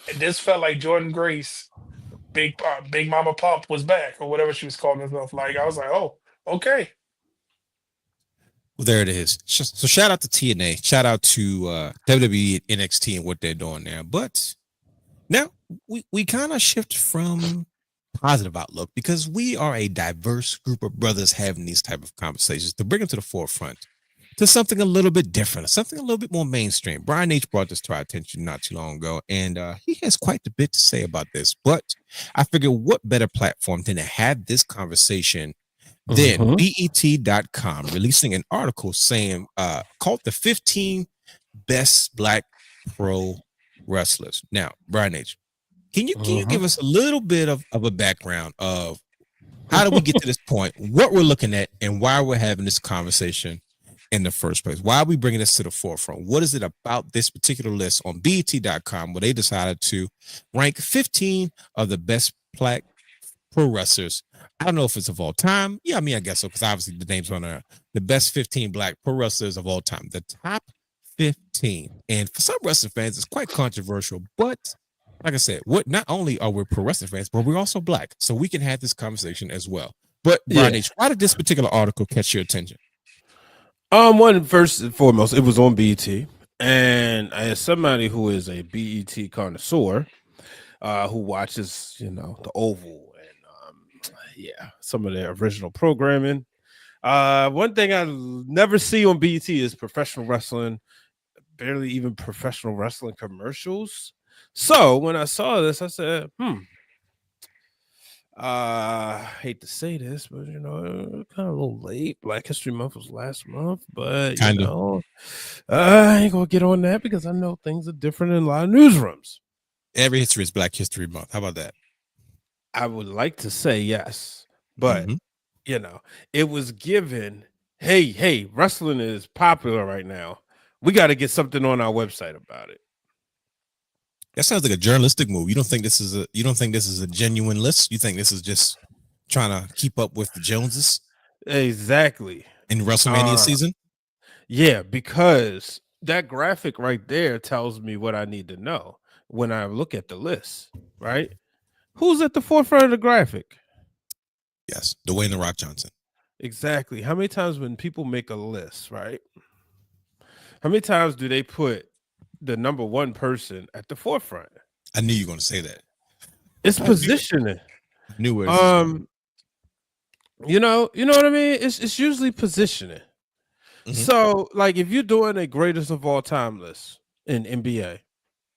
And this felt like Jordan Grace, Big Mama Pump was back or whatever she was calling herself. Like I was like, oh, okay. Well, there it is. So shout out to TNA. Shout out to WWE and NXT and what they're doing there. But now we kind of shift from positive outlook because we are a diverse group of brothers having these type of conversations to bring them to the forefront to something a little bit different, something a little bit more mainstream. Brian H. brought this to our attention not too long ago, and he has quite a bit to say about this. But I figured what better platform than to have this conversation than BET.com releasing an article saying, called the 15 best Black pro wrestlers. Now, Brian H., can you give us a little bit of a background of how did we get to this point, what we're looking at, and why we're having this conversation in the first place? Why are we bringing this to the forefront? What is it about this particular list on BET.com where they decided to rank 15 of the best Black pro wrestlers? I don't know if it's of all time. Yeah, I mean, I guess so, because obviously the names on there. The best 15 Black pro wrestlers of all time. The top 15. And for some wrestling fans, it's quite controversial, but like I said, what not only are we pro wrestling fans, but we're also black, so we can have this conversation as well. But Brian Yeah. H, why did this particular article catch your attention? One first and foremost, it was on BET, and as somebody who is a BET connoisseur, who watches, the Oval and yeah, some of their original programming. One thing I never see on BET is professional wrestling, barely even professional wrestling commercials. So when I saw this, I said, I hate to say this, but kind of a little late. Black History Month was last month, but Kind of. I ain't gonna get on that because I know things are different in a lot of newsrooms. Every history is Black History Month. How about that? I would like to say yes, but Mhm. it was given. Hey, wrestling is popular right now. We got to get something on our website about it. That sounds like a journalistic move. You don't think this is a genuine list? You think this is just trying to keep up with the Joneses Exactly. in WrestleMania season? Yeah, because that graphic right there tells me what I need to know when I look at the list, right? Who's at the forefront of the graphic? Yes, Dwayne the Rock Johnson. Exactly. How many times when people make a list, right? How many times do they put the number one person at the forefront? I knew you were going to say that. It's positioning. I knew where this was going. You know what I mean? It's usually positioning. Mhm. So, like, if you're doing a greatest of all time list in NBA,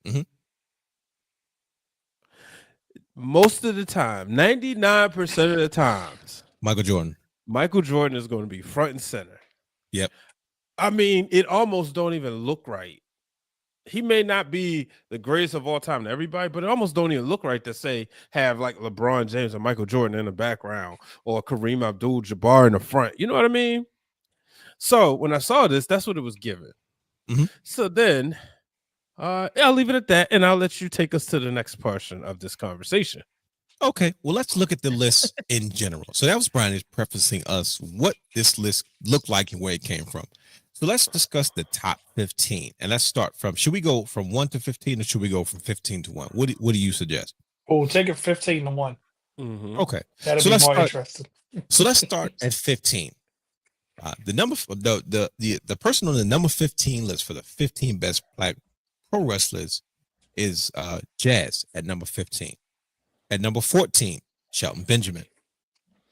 Mhm. most of the time, 99% of the times, Michael Jordan. Michael Jordan is going to be front and center. Yep. I mean, it almost don't even look right. He may not be the greatest of all time to everybody, but it almost don't even look right to say have like LeBron James and Michael Jordan in the background or Kareem Abdul-Jabbar in the front. You know what I mean? So when I saw this, that's what it was given. Mhm. So then I'll leave it at that, and I'll let you take us to the next portion of this conversation. Okay, well, let's look at the list in general. So that was Brian prefacing us what this list looked like and where it came from. So let's discuss the top 15, and let's start from. Should we go from 1 to 15, or should we go from 15 to 1? What do you suggest? Oh, take it 15 to 1. Okay, That'll so be let's more start. interesting. So let's start at 15. The number the person on the number 15 list for the 15 best Black pro wrestlers is Jazz at number 15. At number 14, Shelton Benjamin.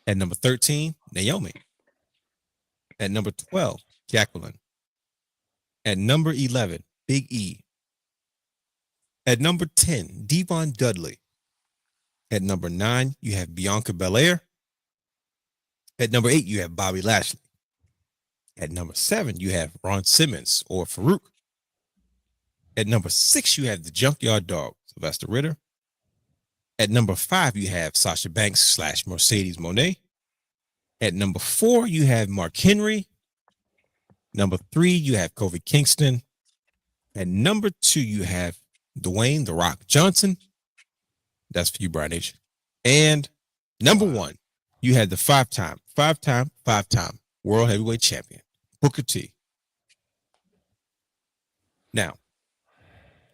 At number 13, Naomi. At number 12, Jacqueline. At number 11, Big E. At number 10, Devon Dudley. At number 9, you have Bianca Belair. At number 8, you have Bobby Lashley. At number 7, you have Ron Simmons or Farouk. At number 6, you have the Junkyard Dog, Sylvester Ritter. At number 5, you have Sasha Banks / Mercedes Moné. At number 4, you have Mark Henry. Number 3, you have Kofi Kingston. At number 2, you have Dwayne The Rock Johnson. That's for you, Brian H. And number 1, you had the five-time World Heavyweight Champion, Booker T. Now,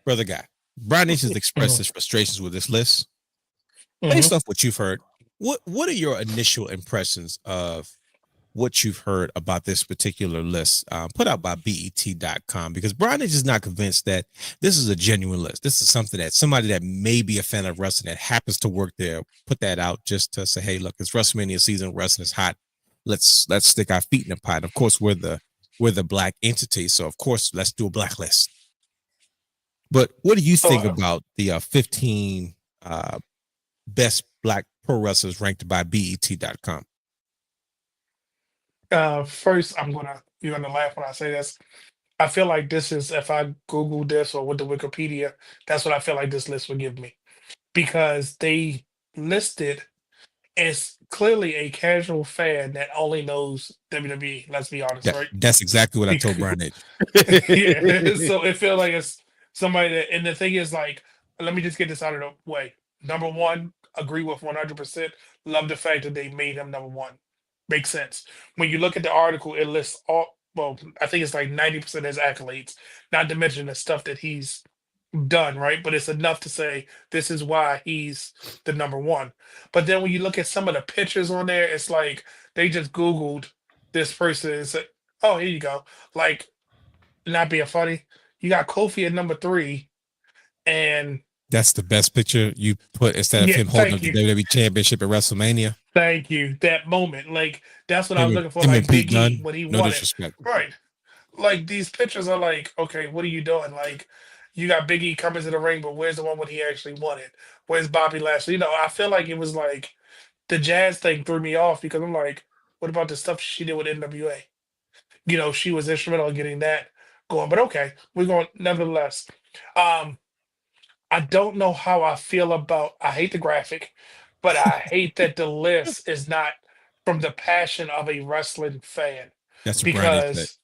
brother guy, Brian H has expressed his frustrations with this list. Based off what you've heard, what are your initial impressions of what you've heard about this particular list put out by BET.com? Because Brian is just not convinced that this is a genuine list. This is something that somebody that may be a fan of wrestling that happens to work there put that out just to say, hey, look, it's WrestleMania season, wrestling is hot. Let's stick our feet in the pot. And of course, we're the Black entity, so of course, let's do a Black list. But what do you think about the 15 best Black pro wrestlers ranked by BET.com? First, you're gonna laugh when I say this. I feel like this is, if I Google this or with the Wikipedia, that's what I feel like this list would give me, because they listed as clearly a casual fan that only knows WWE. Let's be honest, right? That's exactly what I told Brian H. Yeah. So it feels like it's somebody that, and the thing is, like, let me just get this out of the way. Number one, agree with 100%. Love the fact that they made him number one. Makes sense. When you look at the article, it lists all, well, I think it's like 90% of his accolades, not to mention the stuff that he's done, right? But it's enough to say this is why he's the number one. But then when you look at some of the pictures on there, it's like they just Googled this person and said, oh, here you go. Like, not being funny, you got Kofi at number 3. And That's the best picture you put instead of yeah, him holding up thank the you. WWE Championship at WrestleMania. Thank you. That moment. Like, that's what I was looking for. Him and Like Pete Big E Dunne. when he No won it. disrespect. Right. Like these pictures are like, okay, what are you doing? Like, you got Big E coming to the ring, but where's the one when he actually won it? Where's Bobby Lashley? I feel like it was like the Jazz thing threw me off because I'm like, what about the stuff she did with NWA? She was instrumental in getting that going. But okay, we're going nevertheless. Um, I don't know how I feel about. I hate the graphic, but I hate that the list is not from the passion of a wrestling fan That's what Brian H said. because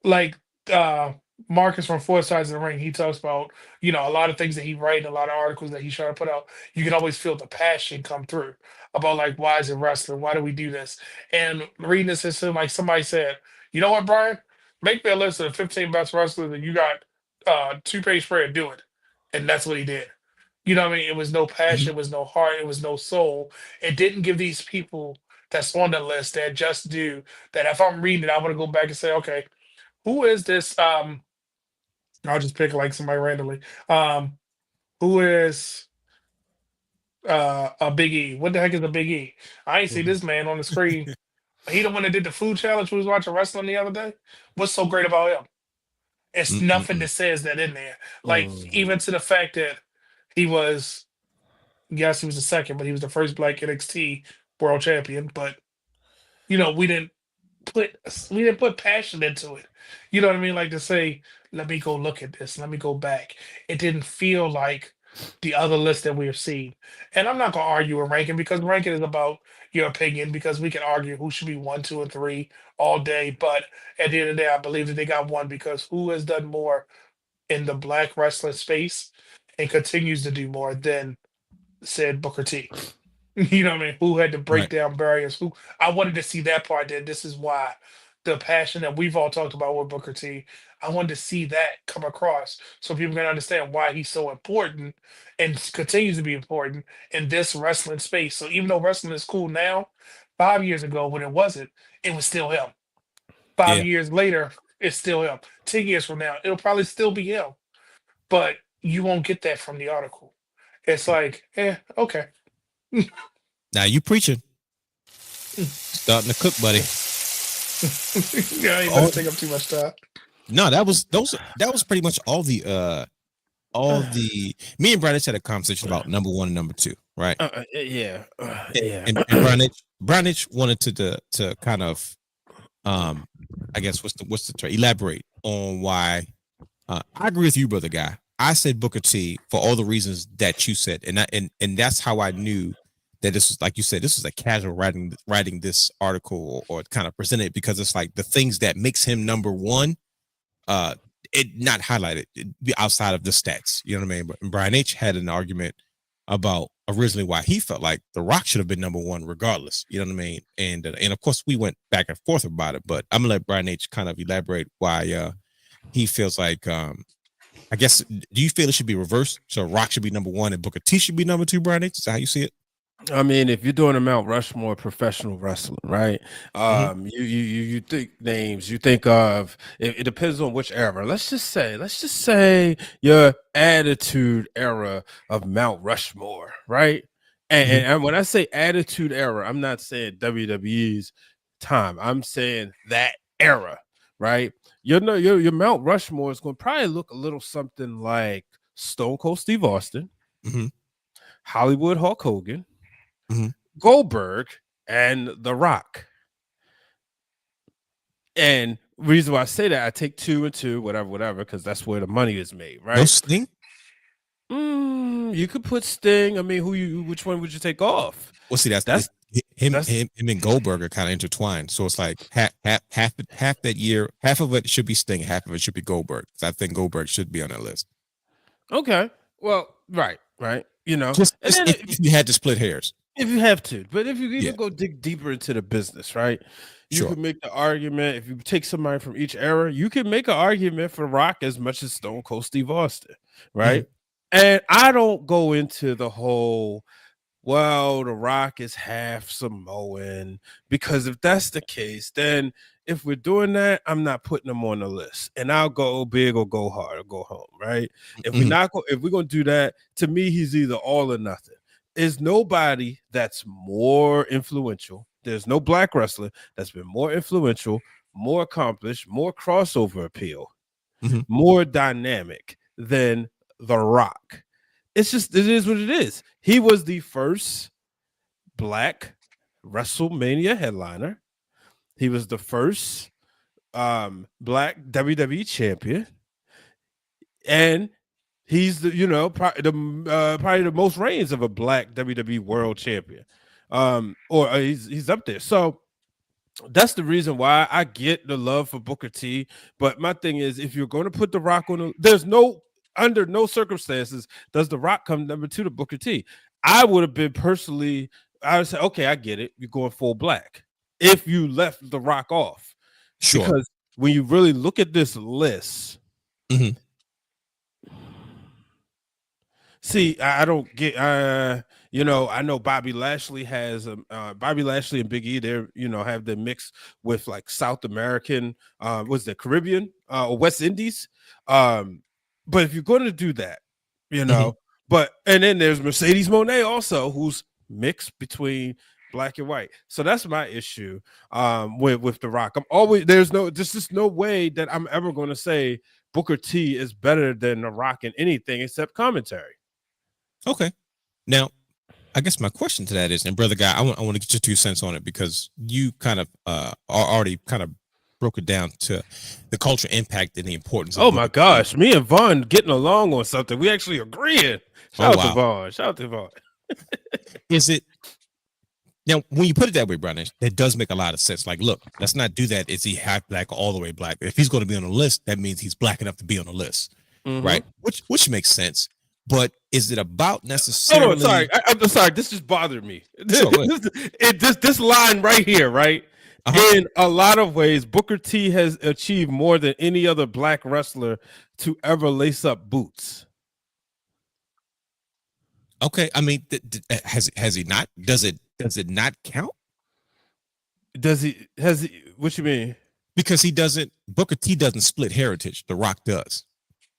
like uh Marcus from Four Sides of the Ring, he talks about, a lot of things that he write, a lot of articles that he's trying to put out. You can always feel the passion come through about like why is it wrestling? Why do we do this? And reading this, it's like somebody said, you know what, Brian? Make me a list of the 15 best wrestlers and you got 2-page spread, do it. And that's what he did. You know what I mean? It was no passion, Mhm. it was no heart, it was no soul. It didn't give these people that's on the list that just do that. If I'm reading it, I want to go back and say, okay, who is this? I'll just pick like somebody randomly. Who is a Big E? What the heck is a Big E? I ain't see Mhm. this man on the screen. He the one that did the food challenge. We was watching wrestling the other day. What's so great about him? It's nothing Mm-mm-mm. that says that in there. Like Mm. even to the fact that he was, yes, he was the second, but he was the first Black NXT World Champion. But we didn't put passion into it. You know what I mean? Like to say, let me go look at this, let me go back. It didn't feel like the other list that we have seen. And I'm not gonna argue a ranking because ranking is about your opinion because we can argue who should be 1, 2, and 3 all day. But at the end of the day, I believe that they got one because who has done more in the black wrestling space and continues to do more than said Booker T. You know what I mean? Who had to break Right. down barriers? Who I wanted to see that part. That this is why the passion that we've all talked about with Booker T. I wanted to see that come across so people can understand why he's so important and continues to be important in this wrestling space. So even though wrestling is cool now, 5 years ago when it wasn't, it was still him. Five Yeah. years later, it's still him. 10 years from now, it'll probably still be him. But you won't get that from the article. It's like, okay. Now you preaching. Starting to cook, buddy. Yeah, I ain't Oh, gonna take up too much time. no, that was pretty much all the me and Brian H had a conversation about number 1 and number 2, right? Yeah. And Brian H wanted to kind of I guess what's the term? Elaborate on why I agree with you, brother guy. I said Booker T for all the reasons that you said, and that's how I knew that this was, like you said, this was a casual writing this article or kind of present it because it's like the things that makes him number 1, it not highlighted outside of the stats. You know what I mean? But Brian H had an argument about originally why he felt like The Rock should have been number 1 regardless. You know what I mean? And of course we went back and forth about it, but I'm gonna let Brian H kind of elaborate why he feels like I guess, do you feel it should be reversed? So Rock should be number 1 and Booker T should be number 2, Brian H? Is that how you see it? I mean, if you're doing a Mount Rushmore professional wrestling, right? Mhm. You think names, you think of it depends on which era. Let's just say your attitude era of Mount Rushmore, right? Mhm. And when I say attitude era, I'm not saying WWE's time. I'm saying that era, right? Your Mount Rushmore is going to probably look a little something like Stone Cold Steve Austin, Mhm. Hollywood Hulk Hogan, Mhm. Goldberg, and The Rock. And reason why I say that, I take 2 and 2, whatever, because that's where the money is made, No right? Sting? You could put Sting. I mean, which one would you take off? Well, see, That's him and Goldberg are kind of intertwined. So it's like half that year, half of it should be Sting, half of it should be Goldberg. So I think Goldberg should be on that list. okay. Well, right. And then Just if you had to split hairs. If you have to, but if you even go dig deeper into the business, right? You Sure. can make the argument. If you take somebody from each era, you can make an argument for Rock as much as Stone Cold Steve Austin, right? And I don't go into the whole, well, The Rock is half Samoan, because if that's the case, then if we're doing that, I'm not putting him on the list, and I'll go big or go hard or go home, right? If we're gonna do that, to me, he's either all or nothing. Is nobody that's more influential. There's no black wrestler that's been more influential, more accomplished, more crossover appeal, more dynamic than The Rock. It's just, it is what it is. He was the first black WrestleMania headliner. He was the first black WWE champion, and he's the probably the most reigns of a black WWE world champion, or he's up there. So that's the reason why I get the love for Booker T. But my thing is, if you're going to put The Rock on, under no circumstances does The Rock come number 2 to Booker T. I would have been personally, I would say, okay, I get it. You're going full black if you left The Rock off. Sure. Because when you really look at this list, see, I don't get, I know Bobby Lashley has Bobby Lashley and Big E. They're have the mix with like South American, was the Caribbean or West Indies. But if you're going to do that, but and then there's Mercedes Moné also, who's mixed between black and white. So that's my issue with The Rock. There's just no way that I'm ever going to say Booker T is better than The Rock in anything except commentary. Okay. Now, I guess my question to that is, and brother guy, I want to get your 2 cents on it, because you kind of already kind of broke it down to the cultural impact and the importance of my gosh, me and Vaughn getting along on something. We actually agreeing. Shout out to Vaughn. Shout out to Vaughn. Is it now, when you put it that way, Brandon, that does make a lot of sense. Like, look, let's not do that. Is he half black or all the way black? If he's going to be on the list, that means he's black enough to be on the list, right? Which makes sense. But is it about necessarily? Oh, sorry. I'm sorry. This just bothered me. Sure, this line right here, right? In a lot of ways, Booker T has achieved more than any other black wrestler to ever lace up boots. Okay, I mean, has he not? Does it not count? Has he? What you mean? Because Booker T doesn't split heritage. The Rock does,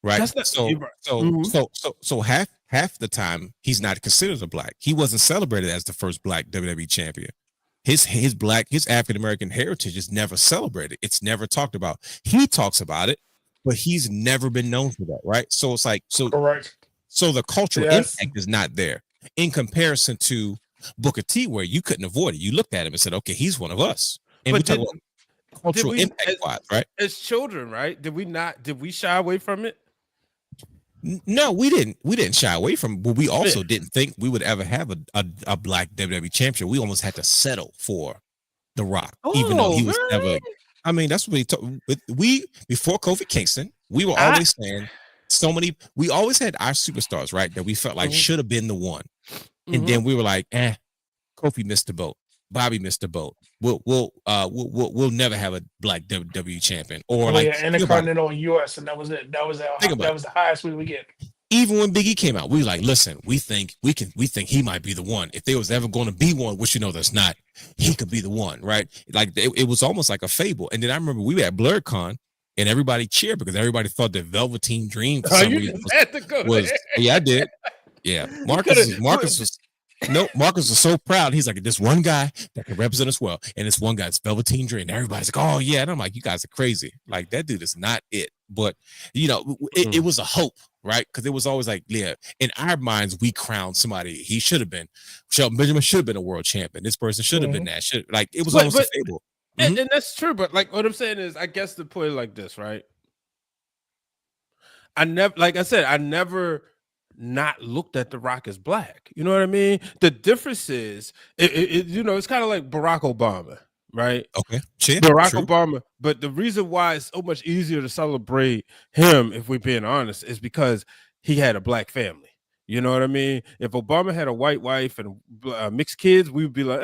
right? So half the time he's not considered a black. He wasn't celebrated as the first black WWE champion. His African American heritage is never celebrated. It's never talked about. He talks about it, but he's never been known for that, right? So it's like, correct. So the cultural impact is not there in comparison to Booker T, where you couldn't avoid it. You looked at him and said, okay, he's one of us. And we talk about cultural impact wise, right? As children, right? Did we shy away from it? No, we didn't. We didn't shy away from it, but we also didn't think we would ever have a black WWE champion. We almost had to settle for The Rock, even though he was never. I mean, that's what we told. We before Kofi Kingston, we were always saying we always had our superstars, right? That we felt like should have been the one, and then we were like, Kofi missed the boat. Bobby missed the boat. We'll never have a black WWE champion, or Intercontinental US, and that was it. That was the highest we would get. Even when Big E came out, we were like, listen, we think he might be the one. If there was ever going to be one, which there's not, he could be the one, right? Like it was almost like a fable. And then I remember we were at BlurCon and everybody cheered because everybody thought that Velveteen Dream for some reason was yeah, I did. Yeah. Marcus was so proud. He's like, this one guy that can represent us well, and this one guy's Velveteen Dream. And everybody's like, oh yeah. And I'm like, you guys are crazy. Like, that dude is not it. But it was a hope, right? Because it was always like, yeah, in our minds, we crowned somebody. He should have been. Shelton Benjamin should have been a world champion. This person should have been that. It was almost a fable. And that's true. But like, what I'm saying is, I guess to put it like this, right? I never not looked at The Rock as black. You know what I mean? The difference is, it's kind of like Barack Obama, right? Okay. True. Obama. But the reason why it's so much easier to celebrate him, if we're being honest, is because he had a black family. You know what I mean? If Obama had a white wife and mixed kids, we would be like,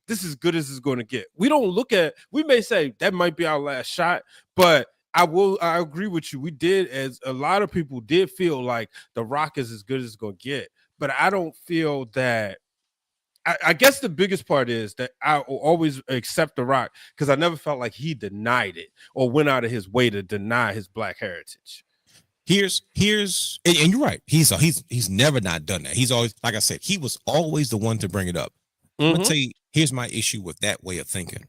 this is as good as it's going to get. We don't look at, we may say that might be our last shot, but I agree with you. We did, as a lot of people did feel like The Rock is as good as it's going to get. But I don't feel that. I guess the biggest part is that I will always accept The Rock because I never felt like he denied it or went out of his way to deny his Black heritage. Here's and you're right. He's never not done that. He's always, like I said, he was always the one to bring it up. I'm gonna tell you, here's my issue with that way of thinking,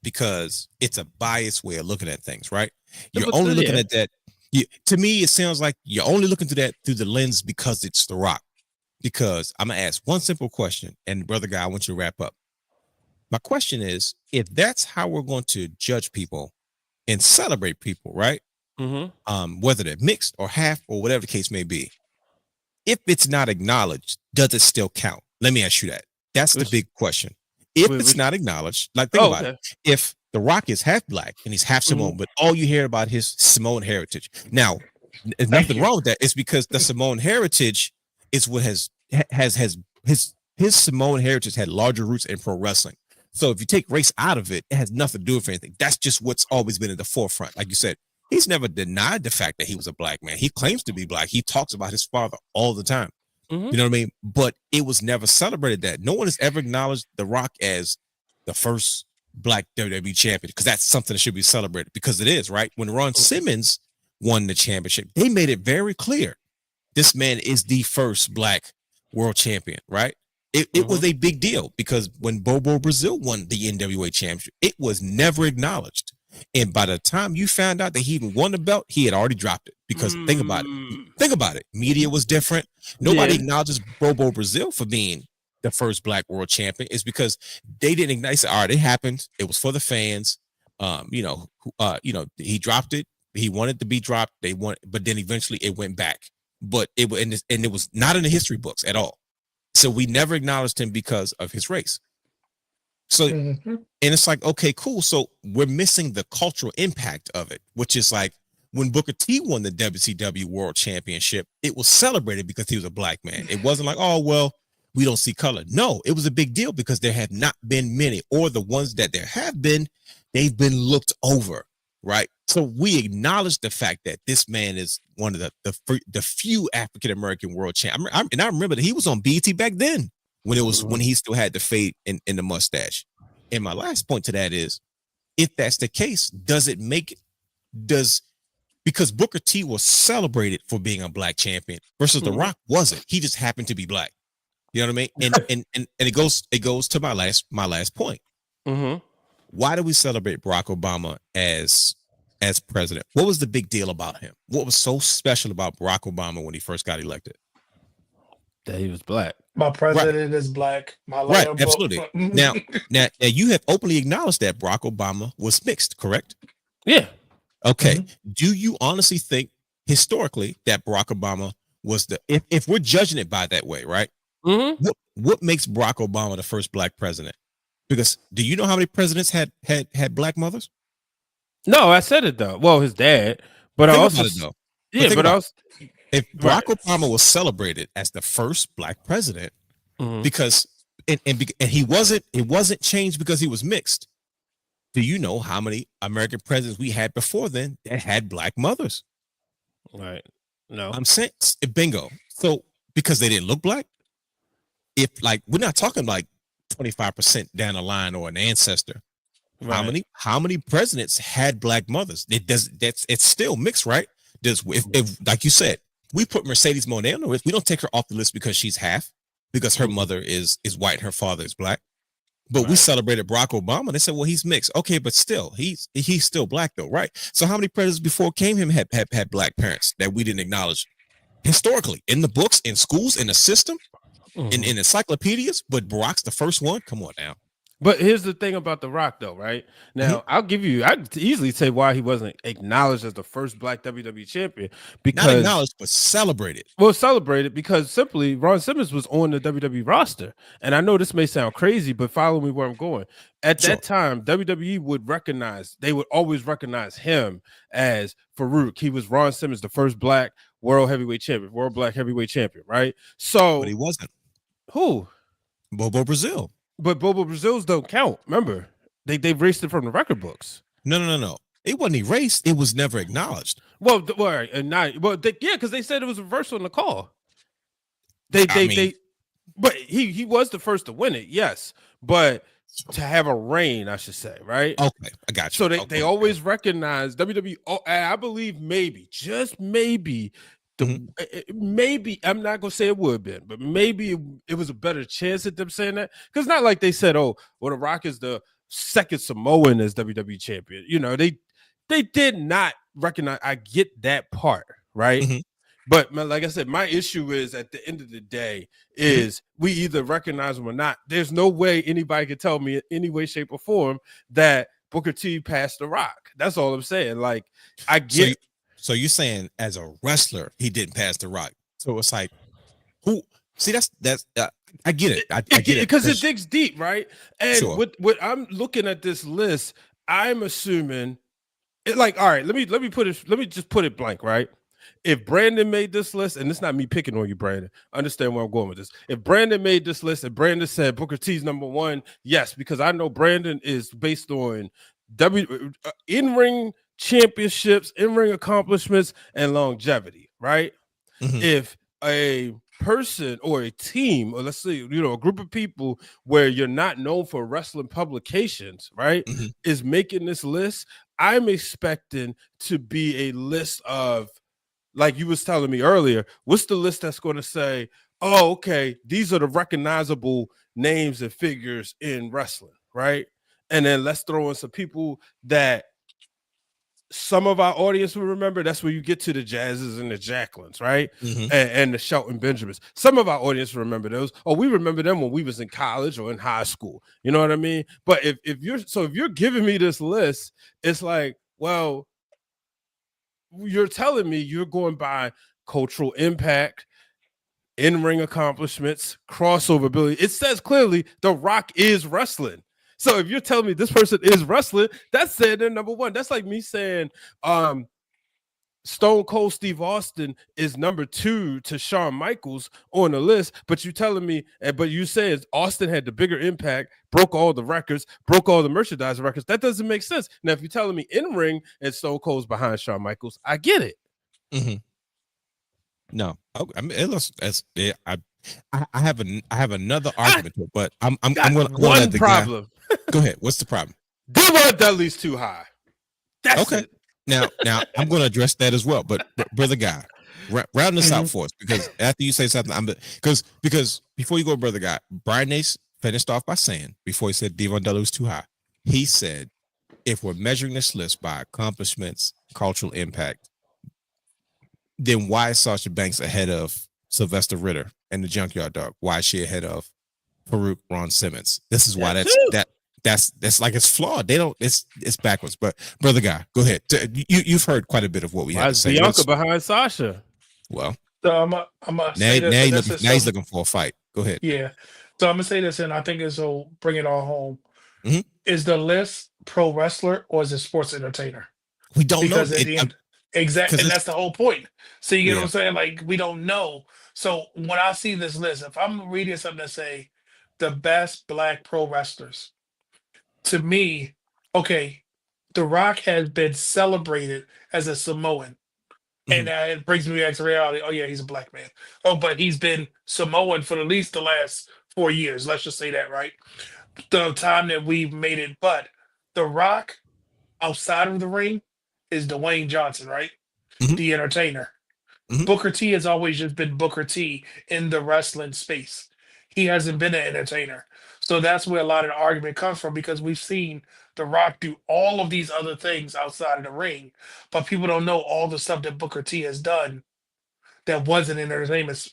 because it's a biased way of looking at things, right? You're only looking at that. To me, it sounds like you're only looking to that through the lens because it's The Rock. Because I'm gonna ask one simple question, and brother guy, I want you to wrap up. My question is, if that's how we're going to judge people and celebrate people, right? Whether they're mixed or half or whatever the case may be, if it's not acknowledged, does it still count? Let me ask you that. That's the big question. If it's not acknowledged, like think about it. If The Rock is half Black and he's half Samoan, but all you hear about his Samoan heritage. Now, there's nothing wrong with that. It's because the Samoan heritage is what has his Samoan heritage had larger roots in pro wrestling. So if you take race out of it, it has nothing to do with anything. That's just what's always been in the forefront. Like you said, he's never denied the fact that he was a Black man. He claims to be Black. He talks about his father all the time. You know what I mean? But it was never celebrated that. No one has ever acknowledged The Rock as the first Black WWE champion, because that's something that should be celebrated, because it is, right? When Ron Simmons won the championship, they made it very clear this man is the first Black world champion, right? It was a big deal, because when Bobo Brazil won the NWA championship, it was never acknowledged. And by the time you found out that he even won the belt, he had already dropped it. Because think about it. Media was different. Nobody acknowledges Bobo Brazil for being the first Black world champion. It's because they didn't acknowledge it. All right, it happened. It was for the fans. He dropped it. He wanted to be dropped. They wanted, but then eventually it went back. But it was not in the history books at all. So we never acknowledged him because of his race. So, and it's like, okay, cool. So we're missing the cultural impact of it, which is like when Booker T won the WCW World Championship, it was celebrated because he was a Black man. It wasn't like, oh, well, we don't see color. No, it was a big deal because there have not been many, or the ones that there have been, they've been looked over, right? So we acknowledge the fact that this man is one of the few African-American world champions. And I remember that he was on BET back then when he still had the fade in the mustache. And my last point to that is, if that's the case, because Booker T was celebrated for being a Black champion versus The Rock wasn't. He just happened to be Black. You know what I mean? And it goes to my last point. Why do we celebrate Barack Obama as president? What was the big deal about him? What was so special about Barack Obama when he first got elected? That he was Black. My president is Black. Right, absolutely. now you have openly acknowledged that Barack Obama was mixed, correct? Yeah. Okay. Do you honestly think historically that Barack Obama was if we're judging it by that way, right? What makes Barack Obama the first Black president? Because do you know how many presidents had Black mothers? No, I said it though. Well, his dad, but I also if Barack Obama was celebrated as the first Black president, because and it wasn't changed because he was mixed. Do you know how many American presidents we had before then that had Black mothers? Right. No. I'm saying bingo. So because they didn't look Black, if like we're not talking like 25% down the line or an ancestor. Right. How many presidents had Black mothers? It's still mixed, right? If like you said, we put Mercedes Moné on the list. We don't take her off the list because she's half, because her mother is white and her father is Black. But we celebrated Barack Obama. They said, well, he's mixed. Okay, but still, he's still Black though, right? So how many presidents before came him had Black parents that we didn't acknowledge historically in the books, in schools, in the system, in encyclopedias? But Barack's the first one. Come on now. But here's the thing about The Rock, though, right? Now, I could easily say why he wasn't acknowledged as the first Black WWE champion Not because, acknowledged, but celebrated. well, celebrated because simply Ron Simmons was on the WWE roster. And I know this may sound crazy, but follow me where I'm going. At Sure. that time, WWE they would always recognize him as Farouk. He was Ron Simmons, the first Black World Black Heavyweight Champion, right? So, But he wasn't. who? Bobo Brazil. But Bobo Brazils don't count. Remember, they've erased it from the record books. No. It wasn't erased. It was never acknowledged. Well, because they said it was reversal in the call. But he was the first to win it, yes. But to have a reign, I should say, right? Okay, I got you. So they always recognize WWE. And I believe just maybe. Maybe I'm not gonna say it would have been, but maybe it was a better chance at them saying that, because not like they said, "Oh, well, The Rock is the second Samoan as WWE champion." You know, they did not recognize. I get that part, right? But like I said, my issue is at the end of the day is we either recognize them or not. There's no way anybody can tell me in any way, shape, or form that Booker T passed The Rock. That's all I'm saying. Like, I get. So you're saying as a wrestler, he didn't pass The Rock. So it's like, who? See, that's I get it. I get it because it digs deep, right? And sure. what I'm looking at this list, I'm assuming it. Like, all right, let me just put it blank, right? If Brandon made this list, and it's not me picking on you, Brandon, understand where I'm going with this. If Brandon made this list and Brandon said Booker T's number one, yes, because I know Brandon is based on in-ring championships, in-ring accomplishments, and longevity, right? If a person or a team, or let's say, a group of people where you're not known for wrestling publications, right, is making this list, I'm expecting to be a list of, like you was telling me earlier, what's the list that's going to say, oh, okay, these are the recognizable names and figures in wrestling, right? And then let's throw in some people that some of our audience will remember. That's where you get to the Jazzes and the Jacquelines, right? And the Shelton Benjamins. Some of our audience remember those. Oh, we remember them when we was in college or in high school. You know what I mean? But if you're giving me this list, it's like, well, you're telling me you're going by cultural impact, in-ring accomplishments, crossover ability. It says clearly The Rock is wrestling. So if you're telling me this person is wrestling, that's saying they're number one. That's like me saying Stone Cold Steve Austin is number two to Shawn Michaels on the list, but you say Austin had the bigger impact, broke all the records, broke all the merchandise records. That doesn't make sense. Now, if you're telling me in ring and Stone Cold's behind Shawn Michaels, I get it. No, I mean, I have another argument, but I'm going to let the problem. Go ahead. What's the problem? Devon Dudley's too high. That's okay. It. Now I'm going to address that as well. But brother guy, round this out for us, because after you say something, because before you go, brother guy, Brian Nace finished off by saying, before he said Devon Dudley was too high, he said, if we're measuring this list by accomplishments, cultural impact, then why is Sasha Banks ahead of Sylvester Ritter and the Junkyard Dog? Why is she ahead of Farouk Ron Simmons? This is why that's like it's flawed. They don't. It's backwards. But brother guy, go ahead. You've heard quite a bit of what we have to say. Bianca behind Sasha? Well, so now he's looking for a fight. Go ahead. Yeah. So I'm gonna say this, and I think this will bring it all home. Is the list pro wrestler or is it sports entertainer? We don't know. Exactly, and that's the whole point. So you get what I'm saying? Like, we don't know. So when I see this list, if I'm reading something that say the best Black pro wrestlers, to me, okay, The Rock has been celebrated as a Samoan, and it brings me back to reality. Oh yeah, he's a Black man. Oh, but he's been Samoan for at least the last 4 years. Let's just say that, right? The time that we've made it, but The Rock outside of the ring is Dwayne Johnson, right? The entertainer. Booker T has always just been Booker T in the wrestling space. He hasn't been an entertainer. So that's where a lot of the argument comes from, because we've seen The Rock do all of these other things outside of the ring, but people don't know all the stuff that Booker T has done that wasn't an entertainment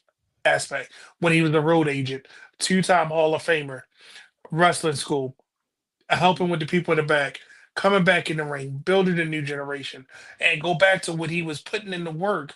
aspect. When he was a road agent, 2-time Hall of Famer, wrestling school, helping with the people in the back, coming back in the ring, building a new generation, and go back to what he was putting in the work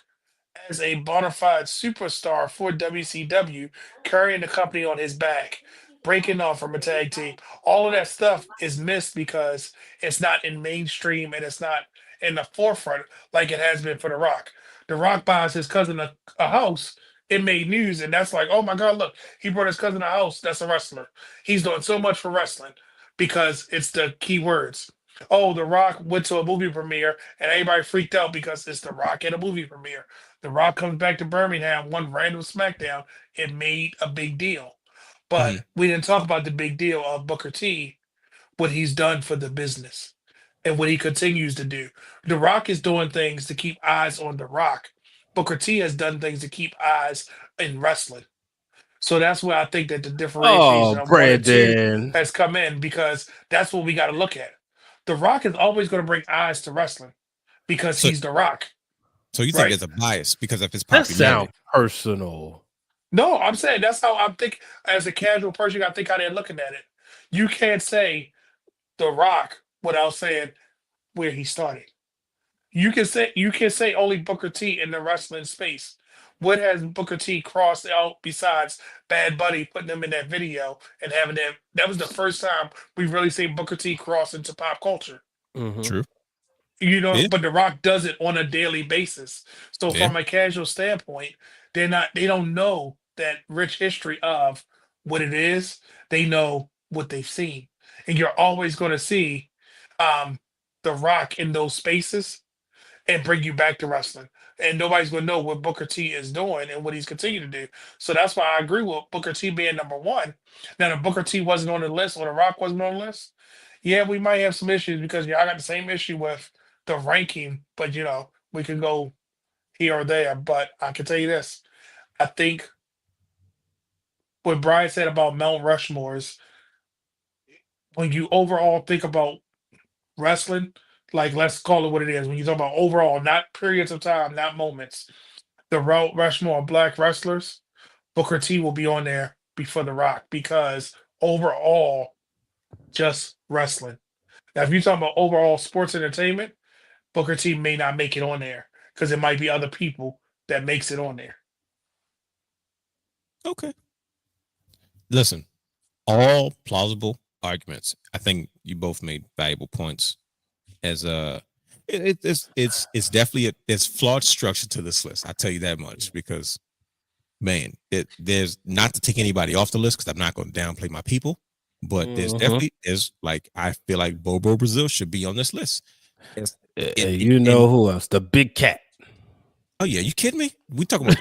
as a bona fide superstar for WCW, carrying the company on his back, breaking off from a tag team. All of that stuff is missed because it's not in mainstream and it's not in the forefront like it has been for The Rock. The Rock buys his cousin a house. It made news, and that's like, oh my God, look, he brought his cousin a house. That's a wrestler. He's doing so much for wrestling because it's the key words. Oh, The Rock went to a movie premiere and everybody freaked out because it's The Rock at a movie premiere. The Rock comes back to Birmingham, one random SmackDown. It made a big deal. But we didn't talk about the big deal of Booker T, what he's done for the business and what he continues to do. The Rock is doing things to keep eyes on The Rock. Booker T has done things to keep eyes in wrestling. So that's where I think that the differentiation Oh, of one and two Brandon. has come in because that's what we got to look at. The Rock is always going to bring eyes to wrestling because So- he's The Rock. So you think Right. there's a bias because of his That popularity? sounds personal. No, I'm saying that's how I think as a casual person, I think how they're looking at it. You can't say The Rock without saying where he started. You can say only Booker T in the wrestling space. What has Booker T crossed out besides Bad Buddy putting him in that video and having that? That was the first time we've really seen Booker T cross into pop culture. Mhm. True. You know, Yeah. but The Rock does it on a daily basis. So Yeah. from a casual standpoint, they don't know that rich history of what it is. They know what they've seen. And you're always going to see The Rock in those spaces and bring you back to wrestling. And nobody's going to know what Booker T is doing and what he's continuing to do. So that's why I agree with Booker T being number one. Now, if Booker T wasn't on the list or The Rock wasn't on the list, yeah, we might have some issues because I got the same issue with the ranking, but we can go here or there. But I can tell you this: I think what Brian said about Mount Rushmore's, when you overall think about wrestling, like let's call it what it is. When you talk about overall, not periods of time, not moments, the Mount Rushmore of black wrestlers, Booker T will be on there before The Rock because overall, just wrestling. Now, if you're talking about overall sports entertainment, Booker T may not make it on there because it might be other people that makes it on there. Okay. Listen, all plausible arguments. I think you both made valuable points. As it's definitely there's flawed structure to this list. I tell you that much because, man, there's not to take anybody off the list because I'm not going to downplay my people, but there's definitely like I feel like Bobo Brazil should be on this list. You know who else? The Big Cat. Oh yeah, you kidding me? we talking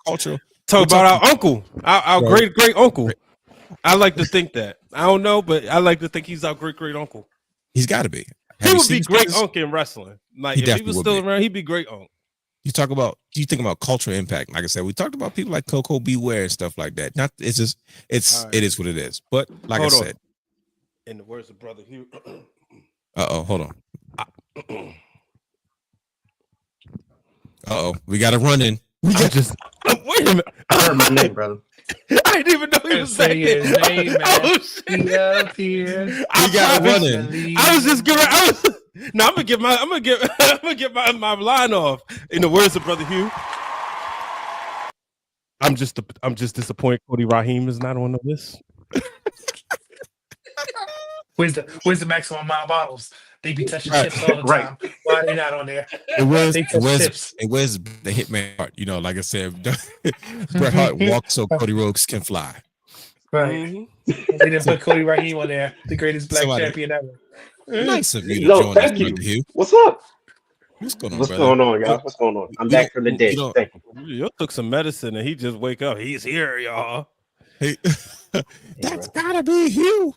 cultural. Talk about our uncle, our Bro. great uncle. I like to think that. I don't know, but I like to think he's our great uncle. He's got to be. He would be great uncle in wrestling. Like He if he definitely was would still be. around, he'd be great uncle. You think about cultural impact. Like I said, we talked about people like Coco Beware and stuff like that. Not it's just All right. it is what it is. But like Hold I on. said, In the words of Brother Hugh. hold on. We got a run in. I just wait a minute. I heard my name, brother. I didn't even know he was Say saying his name, man. Oh, shit. He up here. We got a run in. I was just giving. No, I'm gonna get my line off. In the words of Brother Hugh, I'm just disappointed Cody Raheem is not on the list. Where's the maximum amount of bottles? They be touching Right. chips all the Right. time. Why are they not on there? It was They touch chips. the Hitman Hart. You know, like I said, Bret Hart walks so Cody Rhodes can fly. Right. They didn't put Cody Raheem on there, the greatest black Somebody- champion ever. Nice of you to No, join thank us, you. Brother Hugh. What's up? What's going on, What's brother? going on, y'all? What's going on? I'm We back don't- from the we dead. don't- Thank you. You took some medicine and he just wake up. He's here, y'all. Hey, that's gotta be Hugh.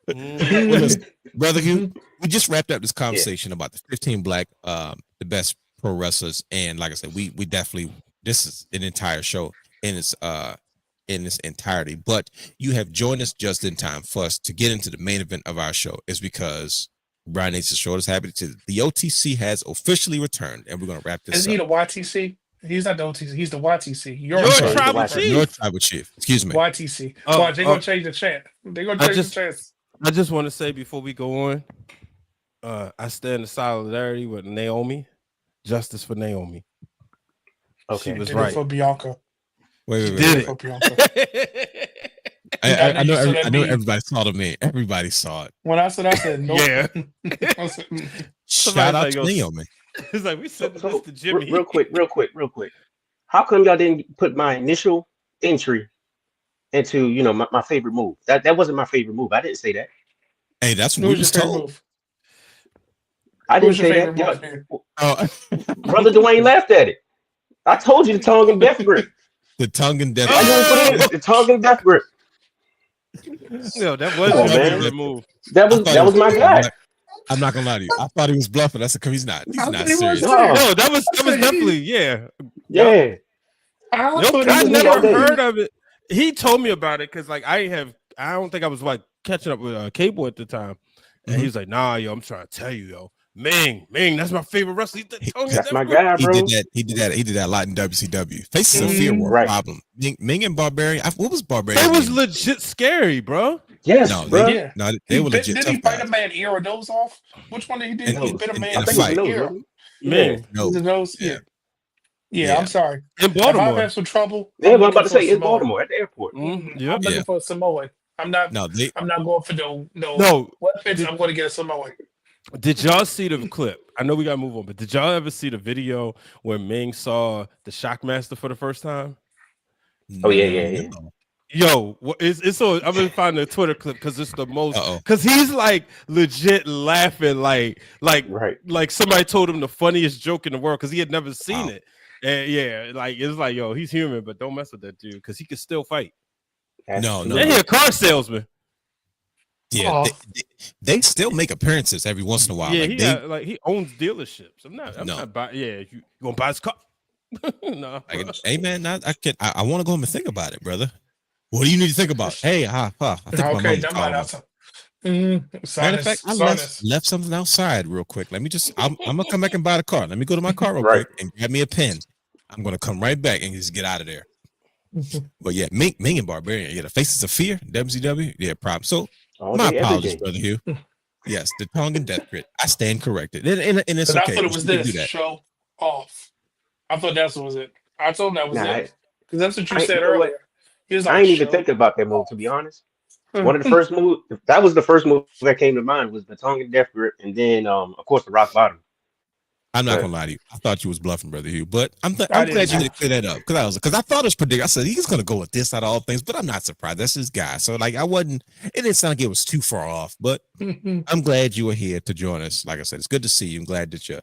Well, listen, Brother Hugh, we just wrapped up this conversation about the 15 black, the best pro wrestlers, and like I said, we definitely this is an entire show in its entirety. But you have joined us just in time for us to get into the main event of our show. Is because Brian Nate's show is happy to the OTC has officially returned, and we're gonna wrap this Isn't he up. the YTC? He's not the OTC. He's the YTC. Your Your sorry, tribal the chief. Your tribal chief, excuse me. YTC. Oh, Watch, they're gonna change the chant. They're gonna I change just- the chant. I just want to say before we go on, I stand in solidarity with Naomi. Justice for Naomi. She Okay. was Did right. it for Bianca. She Did did it for Bianca. I know. I know meme. everybody saw the meme. Everybody saw it. When I said nope. Yeah. I said, Shout out like, to yo, Naomi. It's like we So, sent this to Jimmy. real quick. How come y'all didn't put my initial entry into my favorite move? That wasn't my favorite move. I didn't say that. Hey, that's what who we was your was favorite told. move? I Who didn't was your say favorite that. move, man? Oh, Brother Dwayne laughed at it. I told you the tongue and death grip. the tongue and death. Why you ain't put it in the tongue and death grip? No, that was Come your on, man. favorite move. That was my guy. I'm not gonna lie to you. I thought he was bluffing. That's because he's not. He's I not thought he was serious. too. No. No, that was definitely yeah. Yeah. I Nope, thought he I was he never all day. heard of it. He told me about it because like I don't think I was like catching up with Cable at the time, and he was like, "Nah, yo, I'm trying to tell you, yo, Ming, that's my favorite wrestler. That's my guy, He bro. did that. He did that a lot in WCW. Faces of Fear were a Right. problem. Ming and Barbarian. What was Barbarian? That was legit scary, bro. Yes, No, bro. Yeah. they were legit Did tough he bite guys. a man ear or nose off? Which one did he do? And He nose. bit a In man a I think it was fight. nose, ear. wasn't it? Ming, No. The nose. Yeah. Yeah, I'm sorry. in If I Baltimore. have some trouble, Yeah, I'm but I'm about to looking say for it's Samoan. Baltimore at the airport. Yep. I'm looking for a Samoan. I'm not No, I'm not going for no No, weapons. I'm going to get a Samoan. did y'all see the clip? I know we gotta move on, but did y'all ever see the video where Ming saw the Shockmaster for the first time? Oh, yeah. No. Yo, it's so I'm gonna find the Twitter clip because it's the most Uh-oh. because he's like legit laughing like Right. somebody told him the funniest joke in the world because he had never seen Wow. it. And yeah, like it's like yo, he's human, but don't mess with that dude because he can still fight. No. And he a car salesman. Yeah, Oh. they still make appearances every once in a while. Yeah, Like he owns dealerships. I'm No. not buying. Yeah, you gonna buy his car? No. hey man, I want to go home and think about it, brother. What do you need to think about? Hey, I think my Okay, mom that called might me. also. Matter of fact, I left something outside real quick. Let me I'm gonna come back and buy the car. Let me go to my car real Right. quick and grab me a pen. I'm gonna come right back and just get out of there. But yeah, Ming and Barbarian, yeah, the Faces of Fear, WCW, yeah, problem. So All my day, every apologies, day. brother Hugh. Yes, the tongue and death grit. I stand corrected, and it's I okay. thought it was We can this do that. show off. I thought that was it. I told him that was Nah, it because that's what you I- said you know what? earlier. He was like, I ain't even show thinking about that move, to be honest. off. One of the first moves, that was the first move that came to mind was the tongue and death grip, and then of course the rock bottom. I'm not Right. gonna lie to you. I thought you was bluffing, brother Hugh, but I'm I glad didn't you know. did clear that up because I thought it was predictable. I said he's gonna go with this out of all things, but I'm not surprised. That's his guy. So like it didn't sound like it was too far off, but I'm glad you were here to join us. Like I said, it's good to see you. I'm glad that you're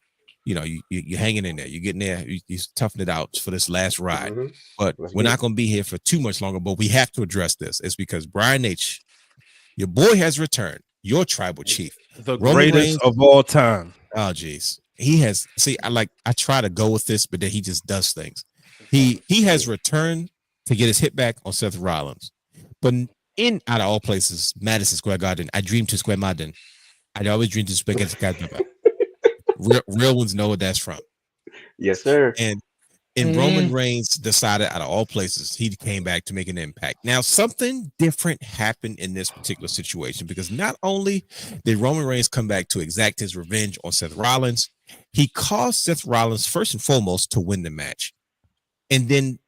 hanging in there. You're getting there. You toughened it out for this last ride. Mhm. But Let's we're get not it. going to be here for too much longer. But we have to address this. It's because Brian H., your boy has returned. Your tribal chief, The Roman greatest Reigns. of all time. Oh, geez. He has. See, I try to go with this, but then he just does things. He has returned to get his hit back on Seth Rollins, but out of all places, Madison Square Garden. I dreamed to Square Garden. I'd always dreamed to Square Garden. Real ones know what that's from. Yes, sir. And Roman Reigns decided out of all places, he came back to make an impact. Now, something different happened in this particular situation because not only did Roman Reigns come back to exact his revenge on Seth Rollins, he caused Seth Rollins first and foremost to win the match. And then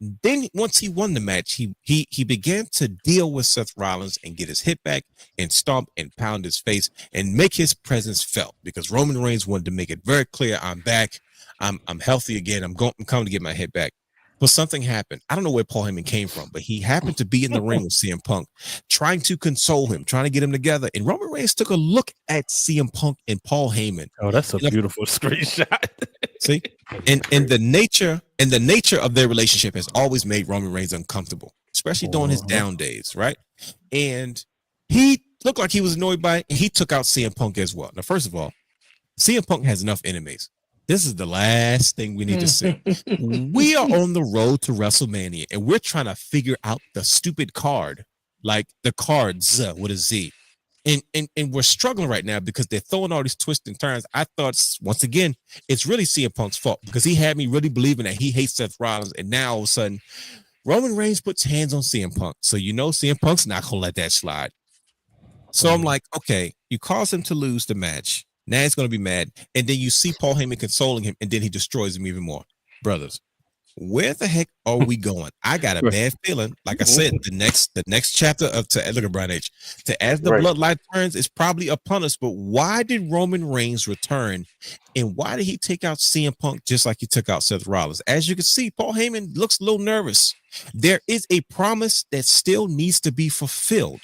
once he won the match, he began to deal with Seth Rollins and get his hit back and stomp and pound his face and make his presence felt because Roman Reigns wanted to make it very clear, I'm back. I'm healthy again. I'm coming to get my hit back. But something happened. I don't know where Paul Heyman came from, but he happened to be in the ring with CM Punk, trying to console him, trying to get him together. And Roman Reigns took a look at CM Punk and Paul Heyman. Oh, that's a beautiful screenshot. See, and the nature of their relationship has always made Roman Reigns uncomfortable, especially during his down days, right? And he looked like he was annoyed by it. And he took out CM Punk as well. Now, first of all, CM Punk has enough enemies. This is the last thing we need to see. We are on the road to WrestleMania, and we're trying to figure out the stupid card, like the cards with a Z. And we're struggling right now because they're throwing all these twists and turns. I thought, once again, it's really CM Punk's fault because he had me really believing that he hates Seth Rollins, and now all of a sudden, Roman Reigns puts hands on CM Punk. So CM Punk's not going to let that slide. So I'm like, okay, you cause him to lose the match. Now he's going to be mad. And then you see Paul Heyman consoling him, and then he destroys him even more. Brothers, where the heck are we going? I got a bad feeling. Like I said, the next chapter of look at Brian H. As the bloodline turns, is probably upon us. But why did Roman Reigns return? And why did he take out CM Punk just like he took out Seth Rollins? As you can see, Paul Heyman looks a little nervous. There is a promise that still needs to be fulfilled.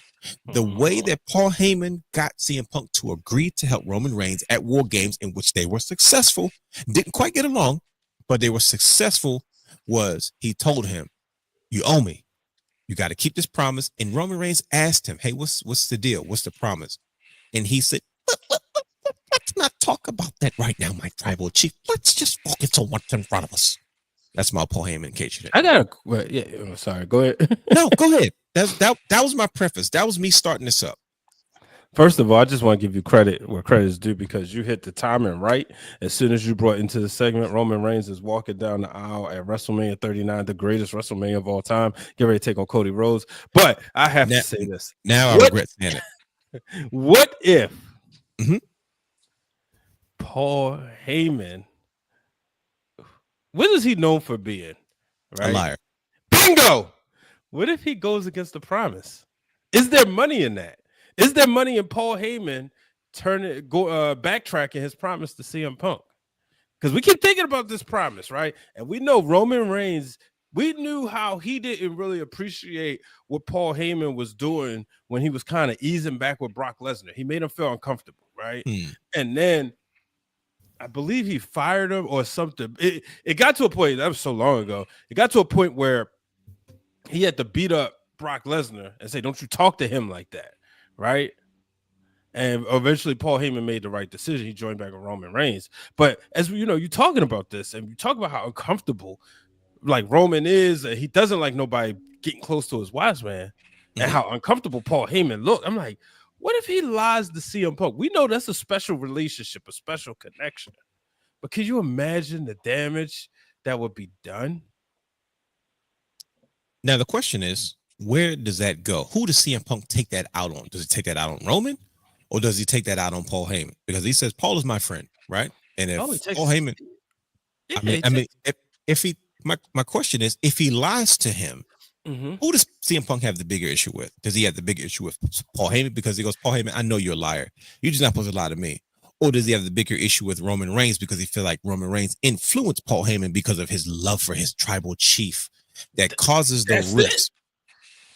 The way that Paul Heyman got CM Punk to agree to help Roman Reigns at War Games, in which they were successful, didn't quite get along, but they were successful, was he told him, you owe me. You got to keep this promise. And Roman Reigns asked him, hey, what's the deal? What's the promise? And he said, let's not talk about that right now, my tribal chief. Let's just focus on what's in front of us. That's my Paul Heyman, in case you didn't. Sorry, go ahead. No, go ahead. That was my preface. That was me starting this up. First of all, I just want to give you credit where credit is due, because you hit the timing right. As soon as you brought into the segment, Roman Reigns is walking down the aisle at WrestleMania 39, the greatest WrestleMania of all time. Get ready to take on Cody Rhodes. But I have to say this. Now I regret saying it. What if Paul Heyman, what is he known for being? Right? A liar. Bingo! What if he goes against the promise? Is there money in that? Is there money in Paul Heyman backtracking his promise to CM Punk? Because we keep thinking about this promise, right? And we know Roman Reigns, we knew how he didn't really appreciate what Paul Heyman was doing when he was kind of easing back with Brock Lesnar. He made him feel uncomfortable, right? And then I believe he fired him or something. It got to a point, that was so long ago, it got to a point where he had to beat up Brock Lesnar and say, don't you talk to him like that, right? And eventually Paul Heyman made the right decision. He joined back with Roman Reigns. But as you know, you're talking about this and you talk about how uncomfortable like Roman is, and he doesn't like nobody getting close to his wise man, and how uncomfortable Paul Heyman looked. I'm like, what if he lies to CM Punk? We know that's a special relationship, a special connection. But can you imagine the damage that would be done? Now, the question is, where does that go? Who does CM Punk take that out on? Does he take that out on Roman, or does he take that out on Paul Heyman? Because he says, Paul is my friend, right? And if Paul Heyman, if he, my question is, if he lies to him, who does CM Punk have the bigger issue with? Does he have the bigger issue with Paul Heyman? Because he goes, Paul Heyman, I know you're a liar. You're just not supposed to lie to me. Or does he have the bigger issue with Roman Reigns because he feel like Roman Reigns influenced Paul Heyman because of his love for his tribal chief that causes the rift?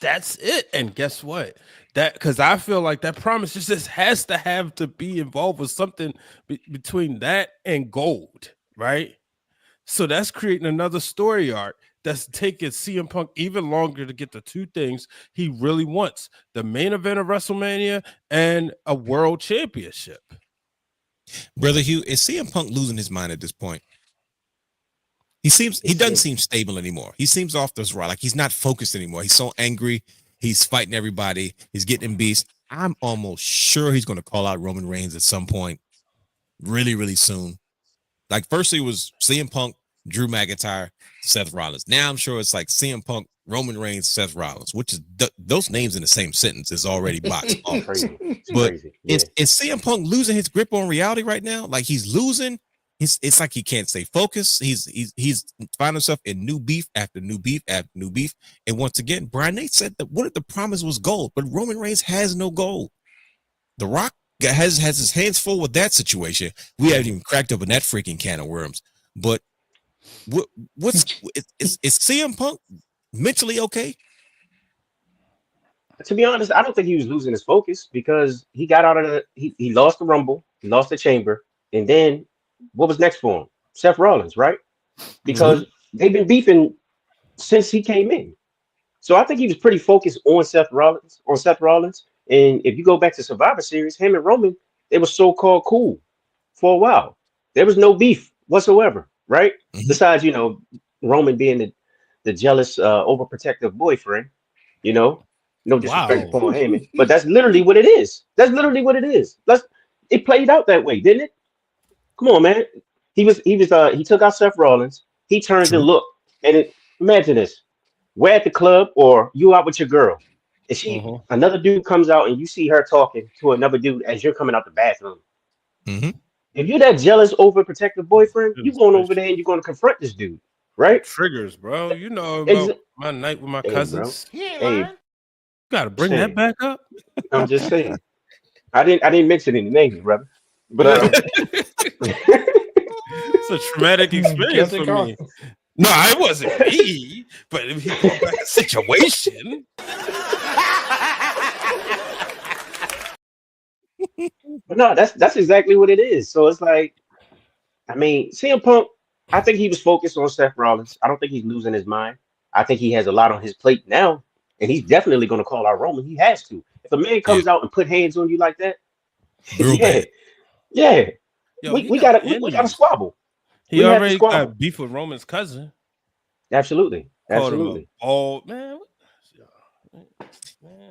That's it. And guess what? That because I feel like that promise just has to have to be involved with something between that and gold, right? So that's creating another story arc that's taking CM Punk even longer to get the two things he really wants: the main event of WrestleMania and a world championship. Brother Hugh, is CM Punk losing his mind at this point? He doesn't seem stable anymore. He seems off this ride. Like he's not focused anymore. He's so angry. He's fighting everybody. He's getting beast. I'm almost sure he's going to call out Roman Reigns at some point really, really soon. Like first it was CM Punk, Drew McIntyre, Seth Rollins. Now I'm sure it's like CM Punk, Roman Reigns, Seth Rollins, which is those names in the same sentence is already boxed off. But is CM Punk losing his grip on reality right now? Like he's losing. It's like he can't stay focused. He's finding himself in new beef after new beef after new beef. And once again, Brian Nate said that what if the promise was gold, but Roman Reigns has no gold. The Rock has his hands full with that situation. We haven't even cracked open that freaking can of worms. But is CM Punk mentally okay? To be honest, I don't think he was losing his focus because he got out of he lost the Rumble, he lost the Chamber, and then what was next for him? Seth Rollins, right? Because they've been beefing since he came in. So I think he was pretty focused on Seth Rollins. And if you go back to Survivor Series, him and Roman, they were so-called cool for a while. There was no beef whatsoever, right? Besides, Roman being the jealous, overprotective boyfriend, no disrespect to Paul Heyman, but that's literally what it is. It played out that way, didn't it? Come on, man. He took out Seth Rollins. He turned and looked. And imagine this. We're at the club or you out with your girl. and another dude comes out and you see her talking to another dude as you're coming out the bathroom. Mm-hmm. If you're that jealous, overprotective boyfriend, you going over there and you're going to confront this dude, right? Triggers, bro. You know about my night with my cousins. Bro. Hey, gotta bring that back up. I'm just saying. I didn't mention any names, brother. But it's a traumatic experience for me. No, it wasn't me, but if he brought back a situation. But no, that's exactly what it is. So it's like, I mean, CM Punk, I think he was focused on Seth Rollins. I don't think he's losing his mind. I think he has a lot on his plate now, and he's definitely going to call out Roman. He has to. If a man comes out and put hands on you like that, yeah. Yo, we got to squabble. He already got beef with Roman's cousin. Absolutely. Oh man.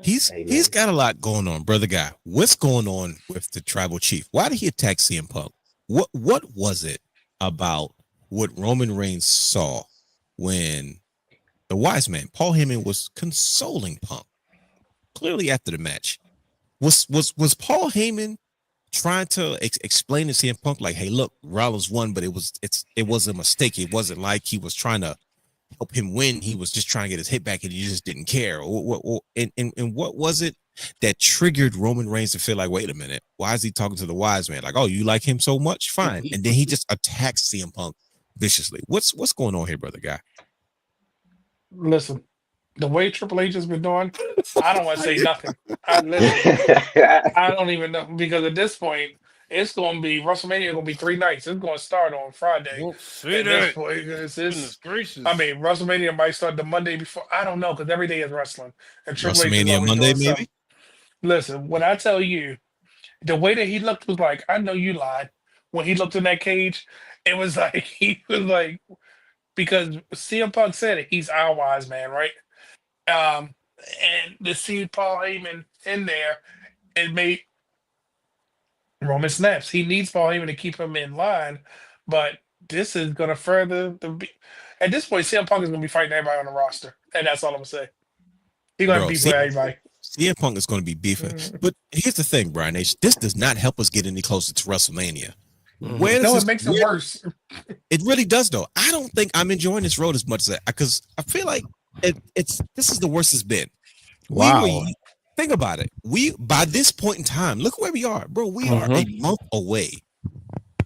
He's got a lot going on, brother guy. What's going on with the tribal chief? Why did he attack CM Punk? What was it about what Roman Reigns saw when the wise man Paul Heyman was consoling Punk clearly after the match? Was Paul Heyman trying to explain to CM Punk like, hey, look, Rollins won, but it was a mistake. It wasn't like he was trying to help him win. He was just trying to get his hit back and he just didn't care. And what was it that triggered Roman Reigns to feel like, wait a minute, why is he talking to the wise man? Like, oh, you like him so much? Fine. And then he just attacks CM Punk viciously. What's going on here, brother guy? Listen, the way Triple H has been doing, I don't want to say nothing. I don't even know, because at this point, it's going to be WrestleMania. Going to be 3 nights. It's going to start on Friday. At this point, I mean, WrestleMania might start the Monday before. I don't know, because every day is wrestling. And Triple H WrestleMania Monday, maybe. Listen, when I tell you, the way that he looked was like, I know you lied. When he looked in that cage, it was like because CM Punk said it. He's our wise man, right? And to see Paul Heyman in there, it made Roman snaps. He needs Paul Heyman to keep him in line, but this is going to further at this point, CM Punk is going to be fighting everybody on the roster, and that's all I'm going to say. He's going to beat everybody. CM Punk is going to be beefing. But here's the thing, Brian H. This does not help us get any closer to WrestleMania. It makes it worse. It really does, though. I don't think I'm enjoying this road as much as because I feel like this is the worst it's been. Wow. Think about it. By this point in time, look where we are, bro. We are a month away,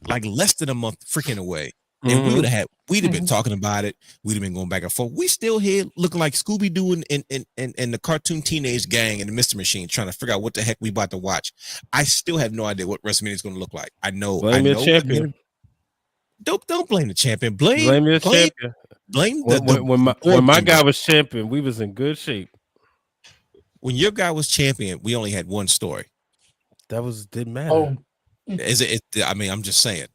like less than a month freaking away. And we'd have been talking about it. We'd have been going back and forth. We still here looking like Scooby-Doo and the cartoon teenage gang and the Mr. Machine trying to figure out what the heck we about to watch. I still have no idea what WrestleMania is going to look like. I know. Blame your champion. Don't blame the champion. Blame your champion. Blame when my guy was champion, we was in good shape. When your guy was champion, we only had one story. Didn't matter. Oh. Is it? I mean, I'm just saying.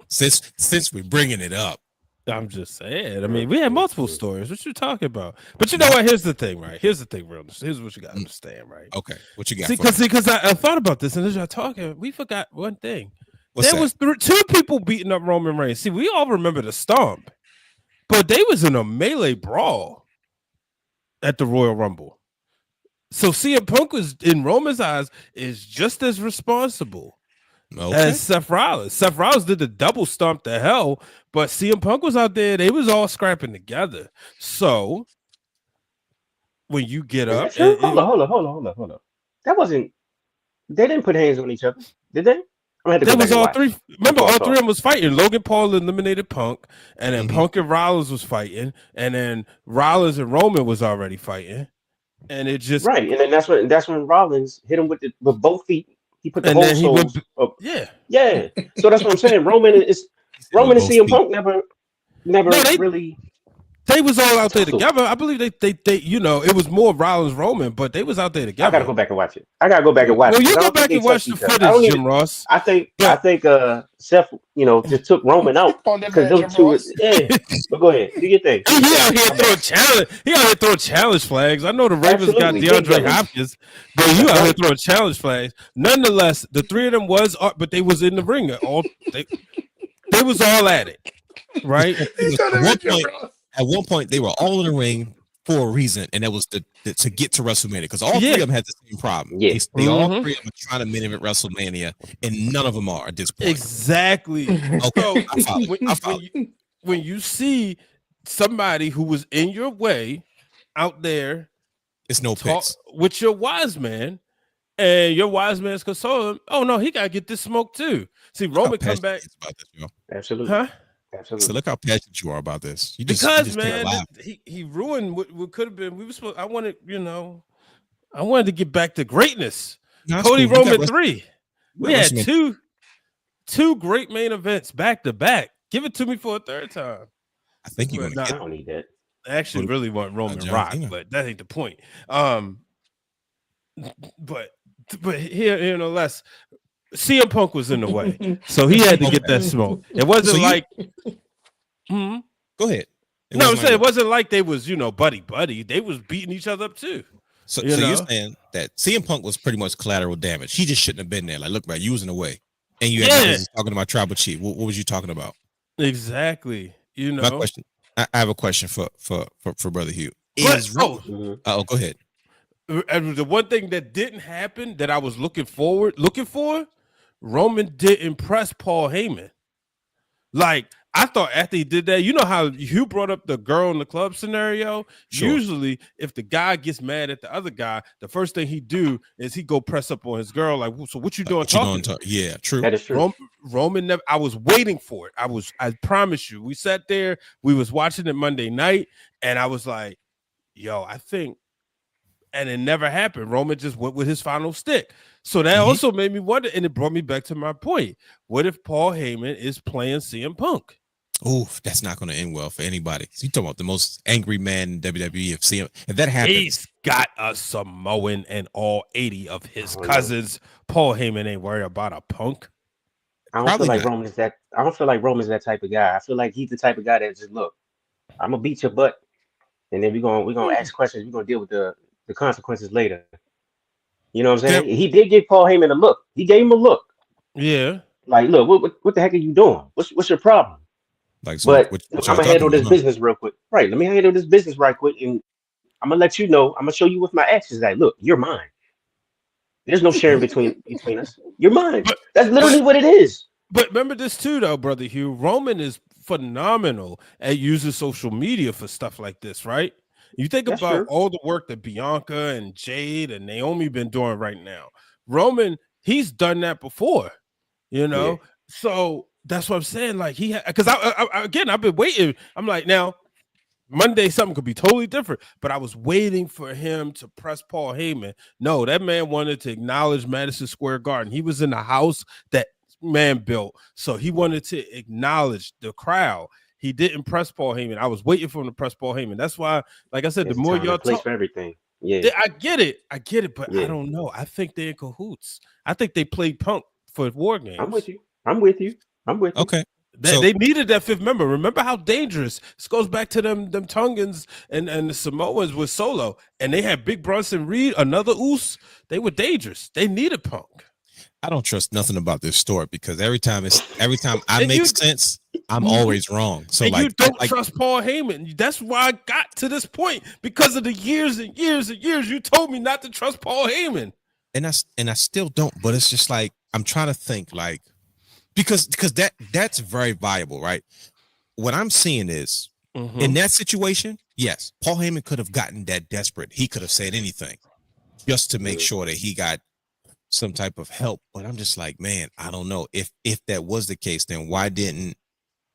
Since we're bringing it up, I'm just saying. I mean, we had multiple stories. What you talking about? But you know what? Here's the thing, right? Here's what you got to understand, right? Okay, what you got? Because I thought about this, and as y'all talking, we forgot one thing. There was 2 people beating up Roman Reigns. See, we all remember the stomp, but they was in a melee brawl at the Royal Rumble. So CM Punk was, in Roman's eyes, is just as responsible as Seth Rollins. Seth Rollins did the double stomp to hell, but CM Punk was out there. They was all scrapping together. So when you get up, hold on. That wasn't. They didn't put hands on each other, did they? There was all 3. Remember, all 3 of them was fighting. Logan Paul eliminated Punk, and then Punk and Rollins was fighting, and then Rollins and Roman was already fighting, and it just and then that's when Rollins hit him with both feet. He put the whole soles up. Yeah. So that's what I'm saying. Roman and CM Punk never really. They was all out there together. I believe they it was more Rollins Roman, but they was out there together. I gotta go back and watch it. Well, you go back and watch the footage, Jim Ross. I think Seth, just took Roman out because those 2. But go ahead, do your thing. He out here throwing challenge flags. I know the Ravens got DeAndre Hopkins, but you out here throwing challenge flags. Nonetheless, the 3 of them but they was in the ring. They was all at it, right? At one point, they were all in the ring. for a reason, and that was to get to WrestleMania, because all three of them had the same problem. Yeah. They all three of them are trying to main event WrestleMania, and none of them are at this point. Exactly. Okay, So when you see somebody who was in your way out there, it's no picks with your wise man, and your wise man's consoling him. Oh no, he gotta get this smoke too. See, Roman come back. About this, absolutely, huh? Absolutely. So look how passionate you are about this. Because man, he ruined what could have been. We were supposed. I wanted to get back to greatness. No, Cody cool. Roman 3. We had WrestleMania. two great main events back to back. Give it to me for a third time. I think you're gonna I don't need that. I actually really want Roman Rock, but that ain't the point. But here, less CM Punk was in the way, so he had to get that smoke. It wasn't Go ahead. It wasn't like they was buddy. They was beating each other up too. So you're saying that CM Punk was pretty much collateral damage. He just shouldn't have been there. Like, look, man, you was in the way, and you had talking about Tribal Chief. What was you talking about? Exactly. My question. I have a question for Brother Hugh. Go ahead. And the one thing that didn't happen that I was looking for, Roman didn't press Paul Heyman. Like, I thought after he did that, you know how Hugh brought up the girl in the club scenario? Sure. Usually, if the guy gets mad at the other guy, the first thing he do is he go press up on his girl. Like, so what you doing talking? Yeah, true. That is true. Roman never. I was waiting for it. I promise you. We sat there. We was watching it Monday night, and I was like, "Yo, I think." And it never happened. Roman just went with his final stick. So that also made me wonder, and it brought me back to my point. What if Paul Heyman is playing CM Punk? Oof, that's not going to end well for anybody. You talking about the most angry man in WWE? If that happens, he's got a Samoan and all 80 of his cousins. Paul Heyman ain't worried about a Punk. I don't feel like Roman is that. I don't feel like Roman's that type of guy. I feel like he's the type of guy that just look. I'm gonna beat your butt, and then we're gonna ask questions. We're gonna deal with the consequences later. You know what I'm saying? He did give Paul Heyman a look. He gave him a look. Yeah. Like, look, what the heck are you doing? What's your problem? Like, so but I'm gonna handle this business real quick. Right. Let me handle this business right quick, and I'm gonna let you know. I'm gonna show you with my actions that look, you're mine. There's no sharing between us. You're mine. That's literally what it is. But remember this too, though, Brother Hugh. Roman is phenomenal at using social media for stuff like this, right? You think about all the work that Bianca and Jade and Naomi been doing right now. Roman, he's done that before, So that's what I'm saying. Like because I've been waiting. I'm like, now Monday something could be totally different, but I was waiting for him to press Paul Heyman. No, that man wanted to acknowledge Madison Square Garden. He was in the house that man built, so he wanted to acknowledge the crowd. He didn't press Paul Heyman. I was waiting for him to press Paul Heyman. That's why, like I said, the more y'all talk for everything. Yeah, I get it, but I don't know. I think they're in cahoots. I think they played Punk for War Games. I'm with you. Okay. They needed that fifth member. Remember how dangerous this goes back to them Tongans and the Samoans with Solo, and they had Big Bronson Reed, another Oos. They were dangerous. They needed Punk. I don't trust nothing about this story because every time I make sense, I'm always wrong. So you don't trust Paul Heyman. That's why I got to this point because of the years and years and years you told me not to trust Paul Heyman. And I still don't. But it's just like I'm trying to think like because that's very viable, right? What I'm seeing is in that situation, yes, Paul Heyman could have gotten that desperate. He could have said anything just to make sure that he got some type of help. But I'm just like, man, I don't know. If that was the case, then why didn't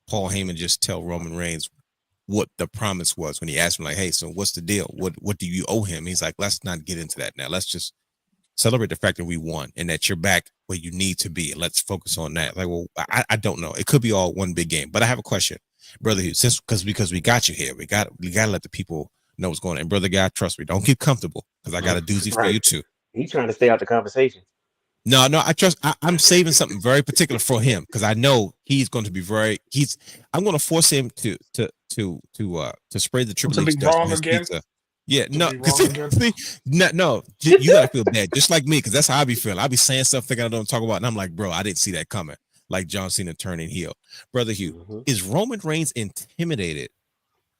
Paul Heyman just tell Roman Reigns what the promise was when he asked him, like, hey, so what's the deal? What do you owe him? He's like, let's not get into that now. Let's just celebrate the fact that we won and that you're back where you need to be. Let's focus on that. Like, well, I don't know. It could be all one big game. But I have a question, Brother Hugh, because we got you here. We got to let the people know what's going on. And Brother Guy, trust me, don't get comfortable because I got a doozy for you too. He's trying to stay out the conversation. No, I'm saving something very particular for him because I know he's going to be I'm going to force him to spray the Triple H dust on his pizza. Yeah, no, no, you gotta feel bad, just like me, because that's how I be feeling. I be saying stuff thinking I don't talk about, and I'm like, bro, I didn't see that coming. Like John Cena turning heel. Brother Hugh, is Roman Reigns intimidated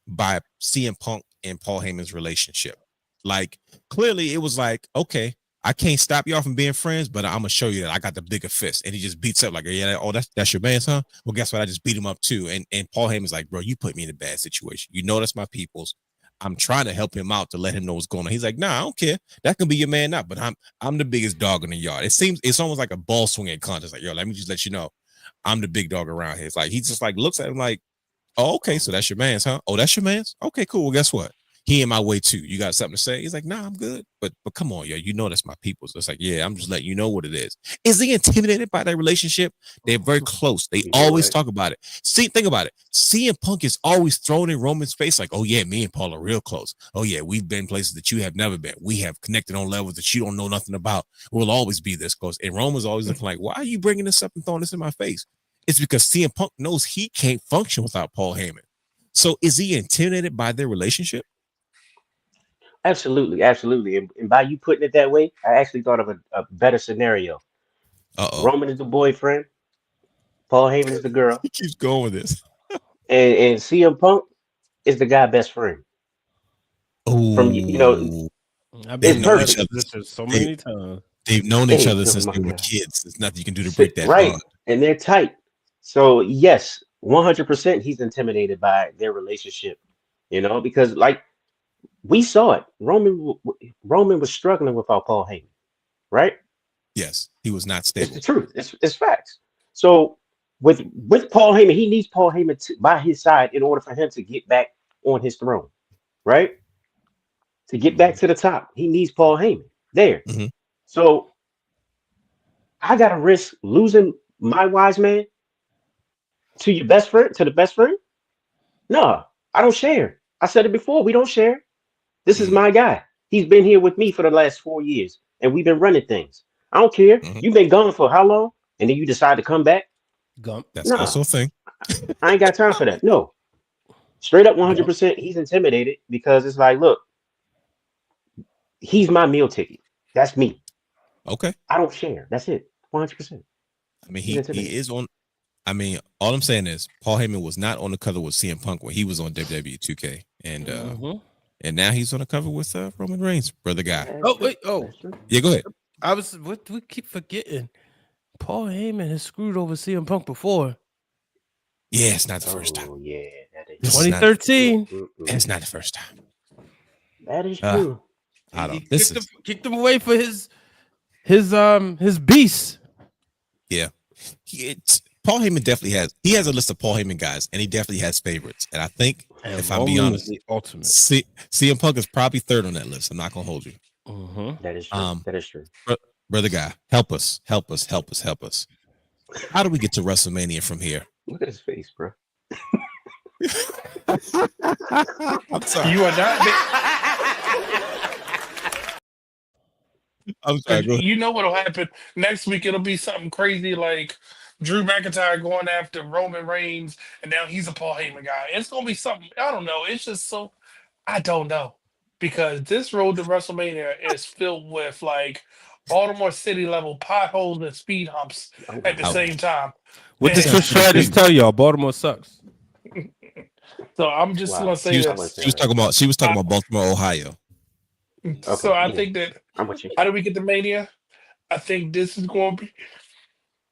by CM Punk in Paul Heyman's relationship. Like, clearly it was like, okay, I can't stop y'all from being friends, but I'm gonna show you that I got the bigger fist. And he just beats up like, yeah, oh, that's your man's, huh? Well, guess what? I just beat him up too. And Paul Heyman's like, bro, you put me in a bad situation. You know that's my people's. I'm trying to help him out to let him know what's going on. He's like, nah, I don't care. That can be your man now, but I'm the biggest dog in the yard. It seems it's almost like a ball swinging contest. Like, yo, let me just let you know, I'm the big dog around here. It's like he just like looks at him like, oh, okay, so that's your man's, huh? Oh, that's your man's? Okay, cool. Well, guess what? He in my way too. You got something to say? He's like, nah, I'm good. But come on, yo, you know that's my people. So it's like, yeah, I'm just letting you know what it is. Is he intimidated by that relationship? They're very close. They always talk about it. See, think about it. CM Punk is always thrown in Roman's face like, oh yeah, me and Paul are real close. Oh yeah, we've been places that you have never been. We have connected on levels that you don't know nothing about. We'll always be this close. And Roman's always looking like, why are you bringing this up and throwing this in my face? It's because CM Punk knows he can't function without Paul Heyman. So is he intimidated by their relationship? Absolutely, absolutely. And by you putting it that way, I actually thought of a better scenario. Roman is the boyfriend, Paul Heyman is the girl, He keeps going with this. and CM Punk is the guy best friend. Oh, From I've they've been in known that each other. position so many times. They've known each other oh since my they were God. kids. There's nothing you can do to break that Right, bond. and they're tight. So yes, 100% he's intimidated by their relationship. Because like we saw it, Roman was struggling without Paul Heyman, right? Yes, he was not It's stable. the truth. It's facts. So with Paul Heyman, he needs Paul Heyman by his side in order for him to get back on his throne, right? To get back to the top, he needs Paul Heyman there. Mhm. So I gotta risk losing my wise man to your best friend, to the best friend? No, I don't share. I said it before. We don't share. This is my guy. He's been here with me for the last 4 years, and we've been running things. I don't care. You've been gone for how long? And then you decide to come back? Gump. That's No, also a thing. I ain't got time for that. No, straight up Gump. 100%. He's intimidated because it's like, look, he's my meal ticket. That's me. Okay. I don't share. That's it. 100%. I mean, He's he intimidated. is on. I mean, all I'm saying is Paul Heyman was not on the cover with CM Punk when he was on WWE 2K, and now he's on the cover with Roman Reigns, brother guy. That's Oh true. wait, oh, That's true. Yeah, go ahead. what we keep forgetting. Paul Heyman has screwed over CM Punk before. Yeah, it's not the first time. Oh yeah, that is This is not- 2013. It's not the first time. That is true. I He don't. This kicked him away for his beast. yeah. Paul Heyman definitely has a list of Paul Heyman guys, and he definitely has favorites. And I think, And if I'm being Roman honest, is the ultimate. CM Punk is probably third on that list. I'm not gonna hold you. That is true. That is true. Brother guy, help us. How do we get to WrestleMania from here? Look at his face, bro. I'm sorry. You are not. I'm sorry. Go ahead. You know what'll happen next week? It'll be something crazy like Drew McIntyre going after Roman Reigns, and now he's a Paul Heyman guy. It's gonna be something. I don't know. It's just so I don't know because this road to WrestleMania is filled with like Baltimore City level potholes and speed humps at the same time. What does And Trish Stratus tell y'all? Baltimore sucks. so I'm just Wow. gonna say She this. was talking about Baltimore, Ohio. So I yeah. think that I'm with you. how do we get to Mania? I think this is going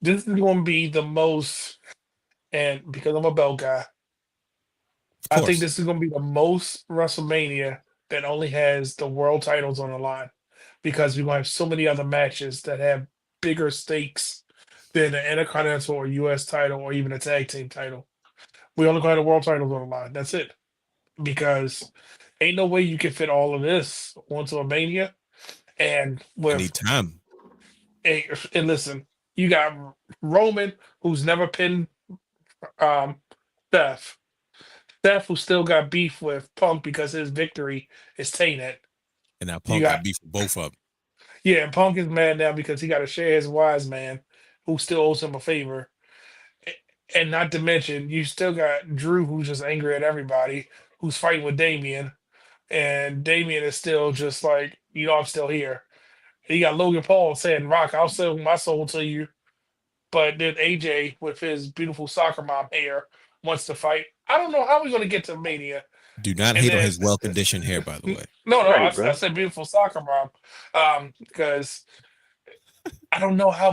to be the most, and because I'm a belt guy, I think course. this is going to be the most WrestleMania that only has the world titles on the line, because we might have so many other matches that have bigger stakes than the Intercontinental or U.S. title or even a tag team title. We only got the world titles on the line. That's it, because ain't no way you can fit all of this onto a Mania, and I need with time. and listen, you got Roman, who's never pinned Seth. Seth, who still got beef with Punk because his victory is tainted. And now You Punk got got beef with both of them. yeah, and Punk is mad now because he got to share his wise man, who still owes him a favor. And not to mention, you still got Drew, who's just angry at everybody, who's fighting with Damien, and Damien is still just like, I'm still here. And you got Logan Paul saying, "Rock, I'll sell my soul to you." But then AJ, with his beautiful soccer mom hair, wants to fight. I don't know how we're going to get to Mania Do not And hate on then his well-conditioned hair, by the way. no, Right, bro. I said beautiful soccer mom, because I don't know how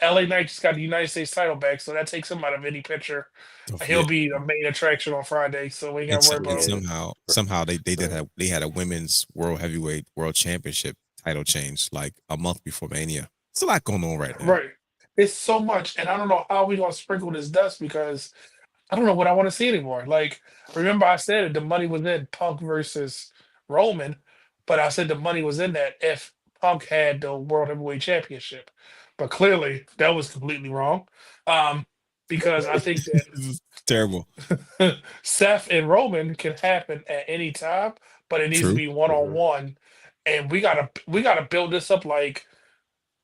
LA Knight just got the United States title back, so that takes him out of any picture. Don't He'll forget. be the main attraction on Friday, so we ain't got to worry And about him. Yeah. somehow they had a women's world championship title change like a month before Mania. It's a lot going on right now. Right. It's so much, and I don't know how we gonna sprinkle this dust because I don't know what I want to see anymore. Like, remember I said the money was in Punk versus Roman, but I said the money was in that if Punk had the World Heavyweight Championship. But clearly that was completely wrong. Because I think This is terrible. that Seth and Roman can happen at any time, but it needs to True. be one-on-one. And we gotta build this up like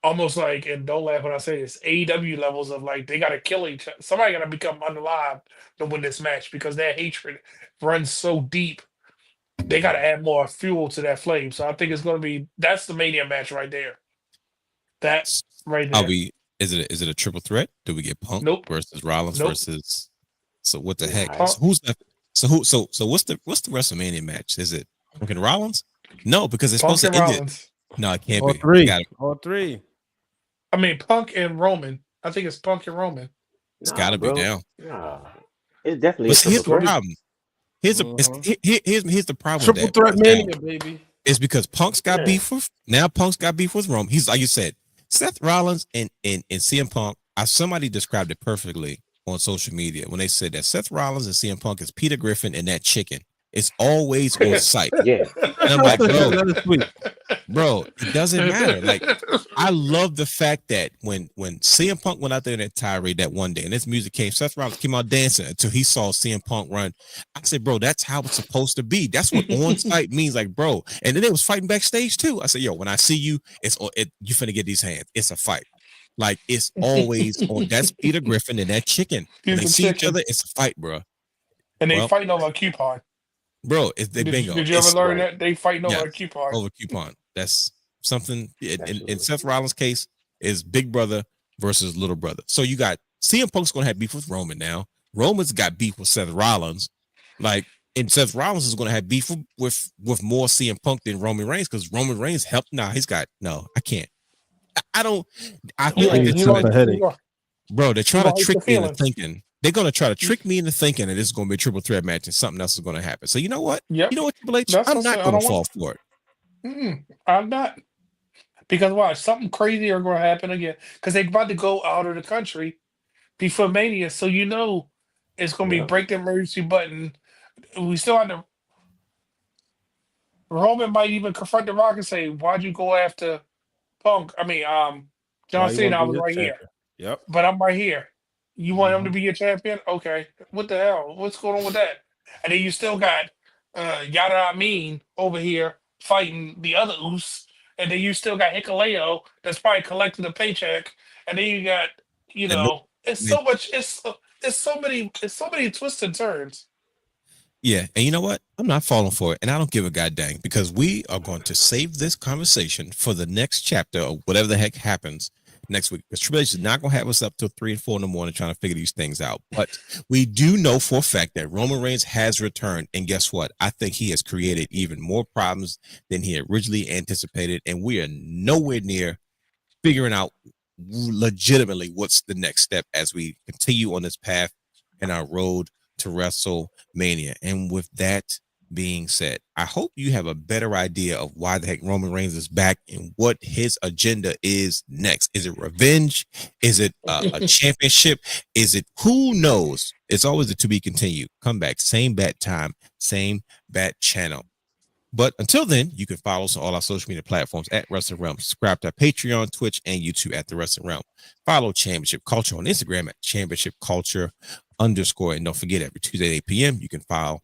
almost like, and don't laugh when I say this, AEW levels of like they gotta kill each other. Somebody gotta become unalive to win this match because their hatred runs so deep. They gotta add more fuel to that flame. So I think it's gonna be that's the Mania match right there. That right Are there. we? Is it a triple threat? Do we get Punk Nope. versus Rollins Nope. versus? So what the heck? Punk. So who's left? So what's the WrestleMania match? Is it Punk and Rollins? No, because it's Punk supposed and to end it. Rollins. No, it can't All be. three. Got it. All three. I mean Punk and Roman. I think it's Punk and Roman. It's got to be bro. down. Nah. It's definitely But a see, here's triple the threat. problem. Here's the problem. Triple with that, threat because now- mania, baby. It's because Punk's got Yeah. beef with Punk's got beef with Rome. He's like you said, Seth Rollins and CM Punk. Somebody described it perfectly on social media when they said that Seth Rollins and CM Punk is Peter Griffin and that chicken. It's always on site. Yeah. And I'm like, That is sweet. bro, it doesn't matter. Like, I love the fact that when CM Punk went out there in that tirade that one day and this music came, Seth Rollins came out dancing until he saw CM Punk run. I said, bro, that's how it's supposed to be. That's what on site means, like, bro. And then they was fighting backstage too. I said, yo, when I see you, you finna get these hands. It's a fight. Like, it's always on. That's Peter Griffin and that chicken. When He's they the see each chicken. other, it's a fight, bro. And they Well, fighting over a coupon. Bro, they bingo. Did you ever learn right. that they fighting over Yeah. a coupon? Over coupon. That's something in Seth Rollins' case is big brother versus little brother. So you got CM Punk's gonna have beef with Roman now. Roman's got beef with Seth Rollins. Like, and Seth Rollins is gonna have beef with more CM Punk than Roman Reigns because Roman Reigns helped. Nah, I can't. I don't. I feel like it's they're a headache. bro, they're trying gonna to hate the trick me into feelings. thinking. They're gonna try to trick me into thinking that this is gonna be a triple threat match and something else is gonna happen. So you know what? Yep. You know what, Triple H? That's I'm what I'm not saying. I gonna don't fall want- for it. I'm not. Because why? Something crazy are going to happen again. Because they're about to go out of the country before Mania. So you know it's going to be Yeah. break the emergency button. We still have to. Roman might even confront The Rock and say, why'd you go after Punk? I mean, John Why you Cena, wanna I be was your right here. champion? Yep. But I'm right here. You want him to be your champion? Okay. What the hell? What's going on with that? And then you still got Yada Amin over here fighting the other Oos. And then you still got Hikaleo that's probably collecting a paycheck. And then you got, it's so much, it's so many twists and turns. Yeah, and you know what? I'm not falling for it, and I don't give a goddamn because we are going to save this conversation for the next chapter of whatever the heck happens next week. Because Triple H is not going to have us up till 3 and 4 in the morning trying to figure these things out. But we do know for a fact that Roman Reigns has returned, and guess what? I think he has created even more problems than he originally anticipated, and we are nowhere near figuring out legitimately what's the next step as we continue on this path in our road to WrestleMania. And with that being said, I hope you have a better idea of why the heck Roman Reigns is back and what his agenda is next. Is it revenge? Is it a championship? Is it who knows? It's always a to be continued. Come back, same bat time, same bat channel. But until then, you can follow us on all our social media platforms at Wrestling Realm. Subscribe to our Patreon, Twitch, and YouTube at The Wrestling Realm. Follow Championship Culture on Instagram at Championship Culture _. And don't forget, every Tuesday at 8 p.m., you can follow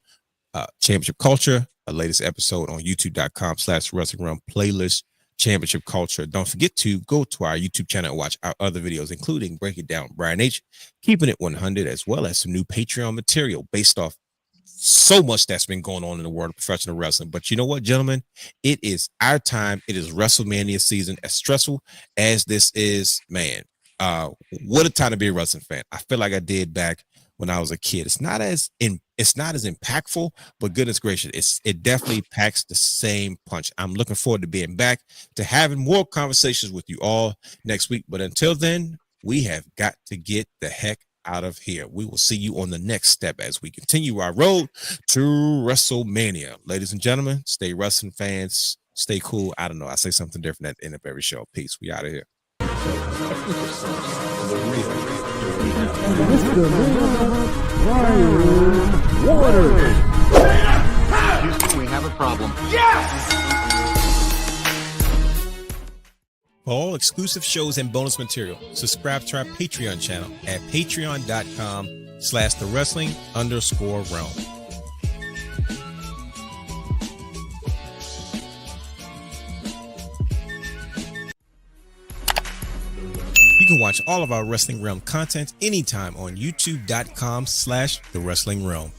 Championship Culture, a latest episode on youtube.com/Wrestling Realm playlist, Championship Culture. Don't forget to go to our YouTube channel and watch our other videos, including Breaking Down Brian H., Keeping It 100, as well as some new Patreon material based off so much that's been going on in the world of professional wrestling. But you know what, gentlemen? It is our time. It is WrestleMania season. As stressful as this is, man, what a time to be a wrestling fan. I feel like I did back when I was a kid. It's not as impactful, but goodness gracious, it definitely packs the same punch. I'm looking forward to being back, to having more conversations with you all next week. But until then, we have got to get the heck out of here. We will see you on the next step as we continue our road to WrestleMania. Ladies and gentlemen, stay wrestling fans. Stay cool. I don't know. I say something different at the end of every show. Peace. We out of here. Houston, we have a problem. For all exclusive shows and bonus material, subscribe to our Patreon channel at patreon.com/thewrestling_realm. You can watch all of our Wrestling Realm content anytime on youtube.com/thewrestlingrealm.